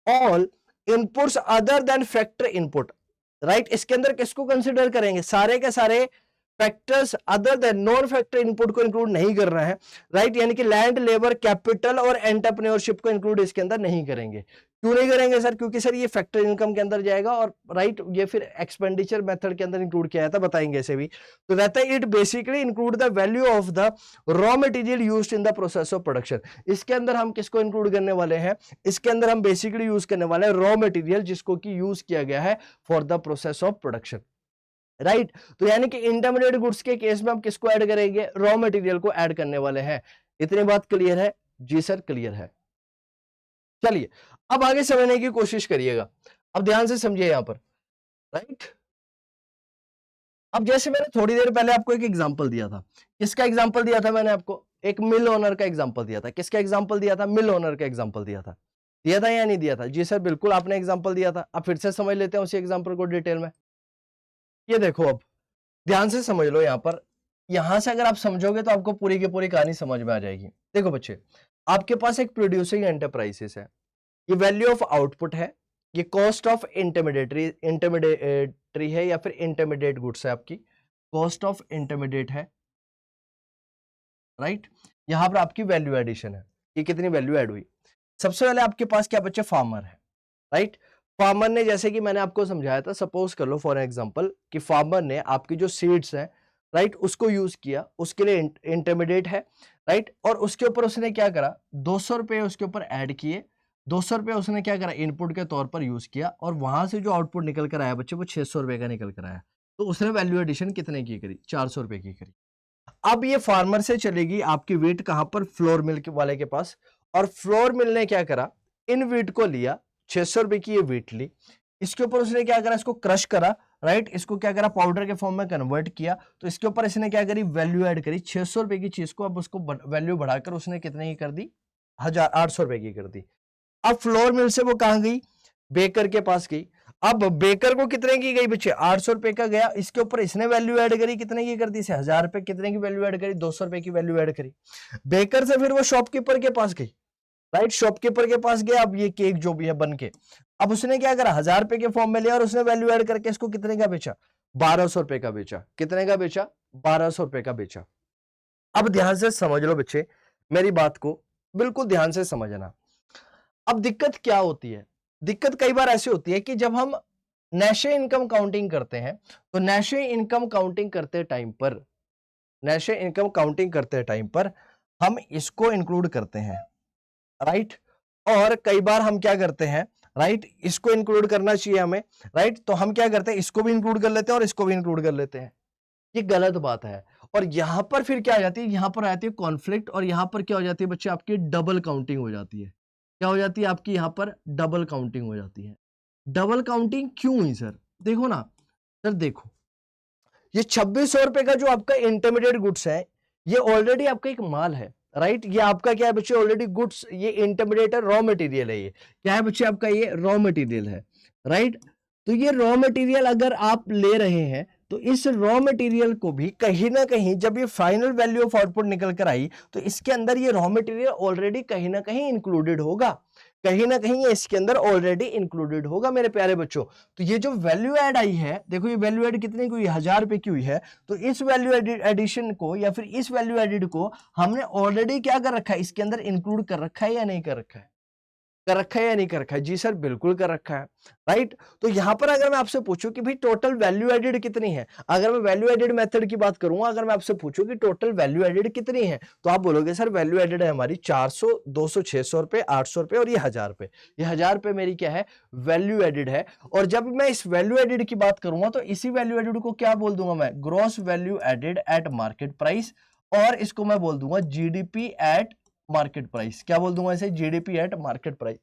all inputs other than factor input, right? इसके अंदर किसको कंसिडर करेंगे? सारे के सारे factors other than, non factor input को include नहीं कर रहा है, राइट? यानी कि लैंड, लेबर, कैपिटल और एंटरप्रेन्योरशिप को इंक्लूड इसके अंदर नहीं करेंगे। क्यों नहीं करेंगे सर? क्योंकि सर ये फैक्टर इनकम के अंदर जाएगा और राइट ये फिर एक्सपेंडिचर मेथड के अंदर इंक्लूड किया जाता है, बताएंगे ऐसे भी। तो रहता है it basically include the value of the raw material used in the process of production. इसके अंदर हम किसको इंक्लूड करने वाले हैं? इसके अंदर हम बेसिकली यूज करने वाले हैं रॉ मटेरियल, जिसको कि यूज किया गया है for the process of production, right? तो यानी कि इंटरमीडिएट गुड्स के केस में हम किसको ऐड करेंगे? रॉ मटेरियल को ऐड करने वाले हैं। इतनी बात क्लियर है? जी सर क्लियर है। चलिए अब आगे समझने की कोशिश करिएगा, अब ध्यान से समझिए यहां पर, राइट? अब जैसे मैंने थोड़ी देर पहले आपको एक एग्जांपल दिया था, किसका एग्जांपल दिया था मैंने आपको? एक मिल ओनर का एग्जांपल दिया था। किसका एग्जांपल दिया था? मिल ओनर का एग्जांपल दिया था। दिया था या नहीं दिया था? जी सर बिल्कुल आपने एग्जांपल दिया था। अब फिर से समझ लेते हैं उसी एग्जांपल को डिटेल में। ये देखो, अब ध्यान से समझ लो, यहां पर, यहां से अगर आप समझोगे तो आपको पूरी की पूरी कहानी समझ में आ जाएगी। देखो बच्चे, आपके पास एक प्रोड्यूसिंग एंटरप्राइजेस है, ये वैल्यू ऑफ आउटपुट है, ये कॉस्ट ऑफ इंटरमीडिएटरी है या फिर इंटरमीडिएट गुड्स है, आपकी कॉस्ट ऑफ इंटरमीडिएट है, राइट? यहां पर आपकी वैल्यू एडिशन है, ये कितनी वैल्यू ऐड हुई। सबसे पहले आपके पास क्या बच्चे? फार्मर है, राइट? फार्मर ने, जैसे कि मैंने आपको समझाया था, सपोज कर लो फॉर एग्जांपल कि फार्मर ने आपकी जो सीड्स हैं, राइट, उसको यूज किया, उसके लिए इंटरमीडिएट है, राइट? और उसके ऊपर उसने क्या करा? 200 रुपए उसके ऊपर ऐड किए, 200 रुपए उसने क्या करा? इनपुट के तौर पर यूज किया, और वहां से जो आउटपुट निकल कर आया बच्चे, वो 600 रुपए का निकल कर आया। तो उसने वैल्यू एडिशन कितने की करी? 400 रुपए की करी। अब ये फार्मर से चलेगी आपकी वीट कहां पर? फ्लोर मिल वाले के पास। और फ्लोर मिल ने क्या करा? इन वीट को लिया, 600 रुपए की ये वीट ली, इसके ऊपर उसने क्या करा? इसको क्रश करा, राइट? इसको क्या करा? पाउडर के फॉर्म में कन्वर्ट किया। तो इसके ऊपर इसने क्या करी? वैल्यू ऐड करी 600 रुपए की चीज को, अब उसको वैल्यू बढ़ाकर उसने कितने की कर दी? 800 रुपए की कर दी। अब फ्लोर मिल से वो कहां गई? बेकर के पास गई। अब बेकर को कितने की गई बच्चे? 800 रुपए का गया, इसके ऊपर इसने वैल्यू ऐड करी, कितने की कर दी? इसे 1000 रुपए, कितने की वैल्यू ऐड करी? 200 रुपए की वैल्यू ऐड करी। बेकर से फिर वो शॉपकीपर के पास गई, राइट? शॉपकीपर के पास गया, अब ये केक जो भी है बन के, अब उसने क्या करा? 1000 रुपए के फॉर्म में लिया और उसने वैल्यू ऐड करके इसको कितने का बेचा? 1200 रुपए का बेचा। कितने का बेचा? 1200 रुपए का बेचा। अब ध्यान से समझ लो बच्चे, मेरी बात को बिल्कुल ध्यान से समझना। अब दिक्कत क्या होती है? दिक्कत कई बार ऐसी होती है कि जब हम नेशे इनकम काउंटिंग करते हैं, तो नेशे इनकम काउंटिंग करते टाइम पर, नेशे इनकम काउंटिंग करते टाइम पर हम इसको इंक्लूड करते हैं, राइट? और कई बार हम क्या करते हैं, राइट, इसको इंक्लूड करना चाहिए हमें, राइट? तो हम क्या करते हैं? इसको भी इंक्लूड कर लेते हैं और इसको भी इंक्लूड कर लेते हैं। ये गलत बात है। और यहां पर फिर क्या आ जाती है? यहां पर आती है कॉन्फ्लिक्ट, और यहां पर क्या हो जाती है बच्चे? आपकी डबल काउंटिंग हो जाती है। क्या हो जाती है आपकी? यहां पर डबल काउंटिंग हो जाती है। डबल काउंटिंग क्यों हुई सर? देखो ना सर, देखो, ये 2600 रुपए का जो आपका इंटरमीडिएट गुड्स है, ये ऑलरेडी आपका एक माल है, राइट? ये आपका क्या है बच्चे? ऑलरेडी गुड्स, ये इंटरमीडिएट रॉ मटेरियल है। ये क्या है बच्चे? आपका ये रॉ मटेरियल है, राइट? तो ये रॉ मटेरियल अगर आप ले रहे हैं, तो इस रॉ मटेरियल को भी कहीं ना कहीं, जब ये फाइनल वैल्यू ऑफ आउटपुट निकल कर आई, तो इसके अंदर ये रॉ मटेरियल ऑलरेडी कहीं ना कहीं इंक्लूडेड होगा, कहीं ना कहीं ये इसके अंदर ऑलरेडी इंक्लूडेड होगा मेरे प्यारे बच्चों। तो ये जो वैल्यू ऐड आई है, देखो ये वैल्यू ऐड कितने की हुई? 1000 रुपए की हुई है। तो इस वैल्यू एडिशन को या फिर इस वैल्यू एडिड को हमने ऑलरेडी क्या कर रखा है? इसके अंदर इंक्लूड कर रखा है या नहीं कर रखा है? कर रखा है या नहीं कर रखा है? जी सर, बिल्कुल कर रखा है, राइट? तो यहां पर अगर मैं आपसे पूछूं कि भाई टोटल वैल्यू एडेड कितनी है, अगर मैं वैल्यू एडेड मेथड की बात करूंगा, अगर मैं आपसे पूछूं कि टोटल वैल्यू एडेड कितनी है, तो आप बोलोगे सर वैल्यू एडेड है हमारी 400, 200, 600 रुपए, 800 रुपए और ये 1000 रुपए। ये 1000 रुपए मेरी क्या है? वैल्यू एडेड है। और जब मैं इस वैल्यू एडेड की बात करूंगा तो इसी वैल्यू एडेड को क्या बोल दूंगा मैं? Gross value added at market price, और इसको मैं बोल दूंगा जीडीपी एट मार्केट प्राइस। क्या बोल दूंगा इसे? GDP at market price.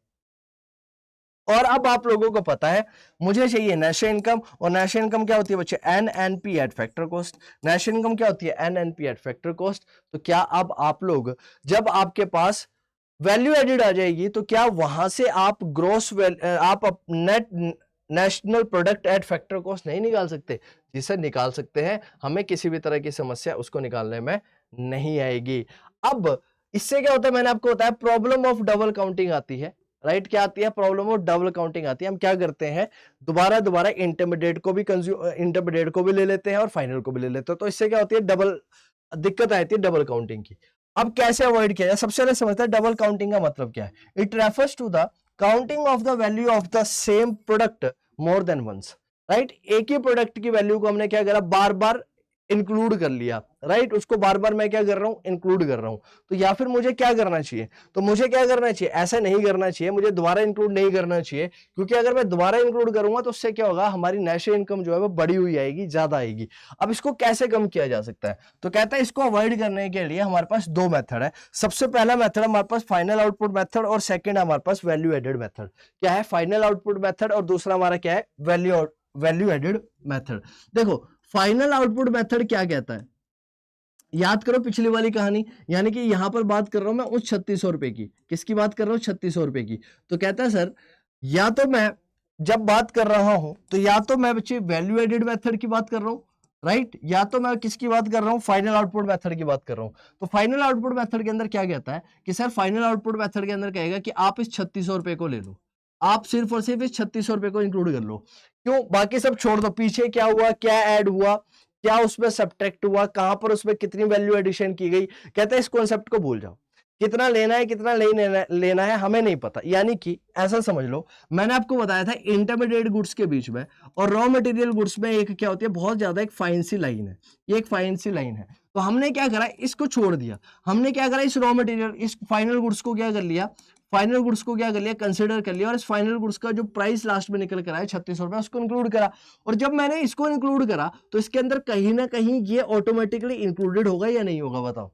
और अब आप लोगों को पता है मुझे चाहिए नेशनल इनकम, और नेशनल इनकम क्या होती है बच्चे? NNP eight factor cost. National income क्या होती है? NNP eight factor cost. तो क्या अब आप लोग, जब आपके पास वैल्यू एडेड आ जाएगी तो क्या वहां से आप ग्रोस आप net national product at factor cost नहीं निकाल सकते? जी सर, निकाल सकते हैं, हमें किसी भी तरह की समस्या उसको निकालने में नहीं आएगी। अब इससे क्या होता है, मैंने आपको बताया प्रॉब्लम ऑफ डबल काउंटिंग आती है, राइट? क्या आती है? प्रॉब्लम ऑफ डबल काउंटिंग आती है। हम क्या करते हैं, दोबारा दोबारा इंटरमीडिएट को भी इंटरमीडिएट को भी ले लेते हैं और फाइनल को भी ले लेते हैं, तो इससे क्या होती है? डबल दिक्कत आती है डबल काउंटिंग की। अब कैसे अवॉइड किया जाए? सबसे पहले समझते हैं डबल काउंटिंग का मतलब क्या है। It refers to the counting of the value of the same product more than once, right? एक ही प्रोडक्ट की वैल्यू को हमने क्या करा? बार बार इंक्लूड कर लिया, राइट? उसको बार बार मैं क्या कर रहा हूं? इंक्लूड कर रहा हूं। तो या फिर मुझे क्या करना चाहिए? तो मुझे क्या करना चाहिए? ऐसा नहीं करना चाहिए, मुझे दोबारा इंक्लूड नहीं करना चाहिए, क्योंकि अगर मैं दोबारा इंक्लूड करूंगा तो उससे क्या होगा? हमारी नेशनल इनकम जो है वो बढ़ी हुई आएगी, ज्यादा आएगी। अब इसको कैसे कम किया जा सकता है? तो कहता है इसको अवॉइड करने के लिए हमारे पास दो मेथड है। सबसे पहला मेथड हमारे पास फाइनल आउटपुट मेथड, और सेकंड हमारे पास वैल्यू एडेड मेथड। क्या है? फाइनल आउटपुट मेथड, और दूसरा हमारा क्या है? Value added method. देखो फाइनल आउटपुट मेथड क्या कहता है, याद करो पिछली वाली कहानी, यानी कि यहां पर बात कर रहा हूं मैं उस 3600 रुपए की। किसकी बात कर रहा हूं? 3600 रुपए की। तो कहता है सर या तो मैं जब बात कर रहा हूं तो या तो मैं बच्चे वैल्यू एडेड मेथड की बात कर रहा हूं, राइट? या तो मैं किसकी बात कर रहा हूं? फाइनल आउटपुट मेथड की बात कर रहा हूं। तो फाइनल आउटपुट मेथड के अंदर क्या कहता है कि सर फाइनल आउटपुट मेथड के अंदर कहेगा कि आप इस 3600 रुपए को ले लो, आप सिर्फ और सिर्फ इस 3600 रुपए को इंक्लूड कर लो। क्यों? बाकी सब छोड़ दो, पीछे क्या हुआ, क्या ऐड हुआ, क्या उसमें सब्ट्रैक्ट हुआ, कहां पर उसमें कितनी वैल्यू एडिशन की गई, कहते हैं इस कॉन्सेप्ट को भूल जाओ। कितना लेना है कितना नहीं लेना है हमें नहीं पता। यानी कि ऐसा समझ लो, मैंने आपको बताया था इंटरमीडिएट गुड्स के बीच में और रॉ मटेरियल गुड्स में एक क्या होती है? बहुत ज्यादा एक फाइन सी लाइन है। ये एक फाइन सी लाइन है। तो हमने क्या करा? इसको छोड़ दिया। हमने क्या करा? इस रॉ मटेरियल, इस फाइनल गुड्स को क्या कर लिया? फाइनल गुड्स को क्या कर लिया? कंसिडर कर लिया, और इस फाइनल गुड्स का जो प्राइस लास्ट में निकल कर आया 3600 रुपए, उसको इंक्लूड करा। और जब मैंने इसको इंक्लूड करा तो इसके अंदर कहीं ना कहीं ये ऑटोमेटिकली इंक्लूडेड होगा या नहीं होगा? बताओ।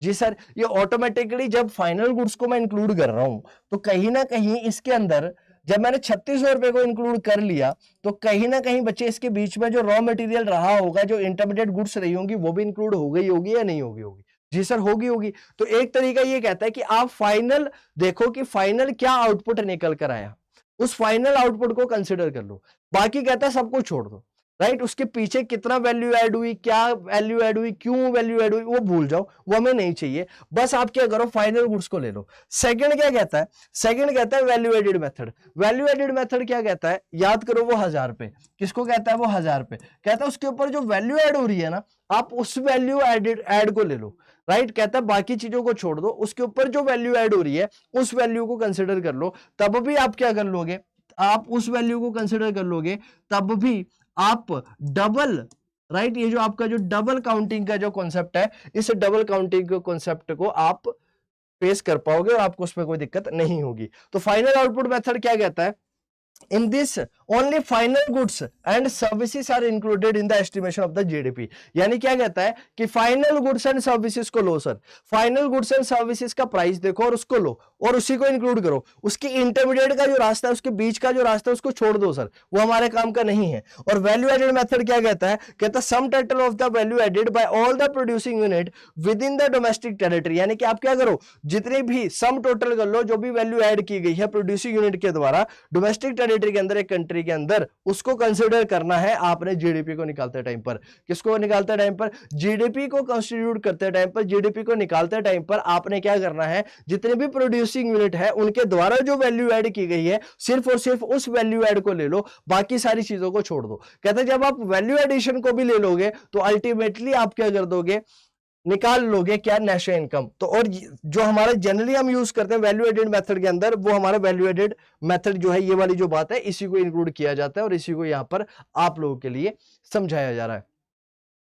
जी सर, ये ऑटोमेटिकली जब फाइनल गुड्स को मैं इंक्लूड कर रहा हूं तो कहीं ना कहीं इसके अंदर जब मैंने 3600 रुपए को इंक्लूड कर लिया तो कहीं ना कहीं बच्चे इसके बीच में जो रॉ मटेरियल रहा होगा, जो इंटरमीडिएट गुड्स रही होंगी, वो भी इंक्लूड हो गई होगी या नहीं होगी? होगी। जी सर, होगी होगी। तो एक तरीका ये कहता है कि आप फाइनल देखो कि फाइनल क्या आउटपुट निकल कर आया, उस फाइनल आउटपुट को कंसिडर कर लो। बाकी कहता है सब कुछ छोड़ दो, राइट? उसके पीछे कितना वैल्यू ऐड हुई, क्या वैल्यू ऐड हुई, क्यों वैल्यू ऐड हुई, वो भूल जाओ, वो हमें नहीं चाहिए। बस आप क्या करो? फाइनल गुड्स को ले लो। सेकंड क्या कहता है? सेकंड कहता है value added method. Value added method क्या कहता है? याद करो, वो 1000 रुपए। किसको कहता है? वो 1000 रुपए कहता है उसके ऊपर जो वैल्यू ऐड हो रही है ना, आप उस वैल्यू ऐड को ले लो, राइट? कहता है बाकी चीजों को छोड़ दो, उसके ऊपर जो वैल्यू ऐड हो रही है उस वैल्यू को कंसिडर कर लो। तब भी आप क्या कर लोगे? आप उस वैल्यू को कंसिडर कर लोगे, तब भी आप डबल, राइट? ये जो आपका जो डबल काउंटिंग का जो कॉन्सेप्ट है, इस डबल काउंटिंग के कॉन्सेप्ट को आप फेस कर पाओगे और आपको उसमें कोई दिक्कत नहीं होगी। तो फाइनल आउटपुट मेथड क्या कहता है? In this only final goods and services are included in the estimation of the GDP। यानी क्या कहता है कि फाइनल गुड्स एंड सर्विसेज को लो sir, final goods and services का प्राइस देखो और उसको लो और उसी को इंक्लूड करो। उसकी इंटरमीडिएट का जो रास्ता है, उसके बीच का जो रास्ता है, उसको छोड़ दो सर, वो हमारे काम का नहीं है। और वैल्यू एडेड मेथड क्या कहता है? कहता है sum total of the value added by all the producing unit within the domestic territory. यानी कि आप क्या करो? जितने भी सम टोटल कर लो, जो भी वैल्यू ऐड की गई है प्रोड्यूसिंग यूनिट के द्वारा डोमेस्टिक टेरिटरी के अंदर, एक कंट्री के अंदर, उसको कंसीडर करना है आपने जीडीपी को निकालते टाइम पर। किसको निकालते टाइम पर? जीडीपी को कंस्टिट्यूट करते टाइम पर, जीडीपी को निकालते टाइम पर आपने क्या करना है? जितने भी प्रोड्यूसिंग यूनिट है उनके द्वारा जो वैल्यू ऐड की गई है, सिर्फ और सिर्फ उस वैल्यू ऐड को ले लो, बाकी सारी चीजों को छोड़ दो। कहते हैं जब आप वैल्यू एडिशन को भी ले लोगे तो अल्टीमेटली आप क्या कर दोगे? निकाल लोगे क्या नेशनल इनकम। तो और जो हमारा जनरली हम यूज करते हैं वैल्यू एडेड मेथड के अंदर, वो हमारा वैल्यू एडेड मेथड जो है, ये वाली जो बात है, इसी को इंक्लूड किया जाता है और इसी को यहाँ पर आप लोगों के लिए समझाया जा रहा है।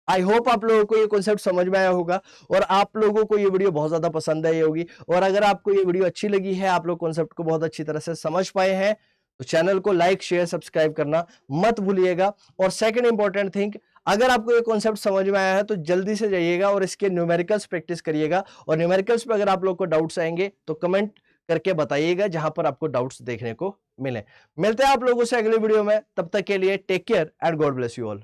आई होप आप लोगों को ये कॉन्सेप्ट समझ में आया होगा और आप लोगों को ये वीडियो बहुत ज्यादा पसंद आई होगी। और अगर आपको ये वीडियो अच्छी लगी है, आप लोग कॉन्सेप्ट को बहुत अच्छी तरह से समझ पाए हैं, तो चैनल को लाइक शेयर सब्सक्राइब करना मत भूलिएगा। और सेकंड इंपॉर्टेंट थिंग, अगर आपको ये कॉन्सेप्ट समझ में आया है तो जल्दी से जाइएगा और इसके न्यूमेरिकल्स प्रैक्टिस करिएगा। और न्यूमेरिकल्स पे अगर आप लोग को डाउट्स आएंगे तो कमेंट करके बताइएगा जहां पर आपको डाउट्स देखने को मिले। मिलते हैं आप लोगों से अगले वीडियो में, तब तक के लिए take care and God bless you all.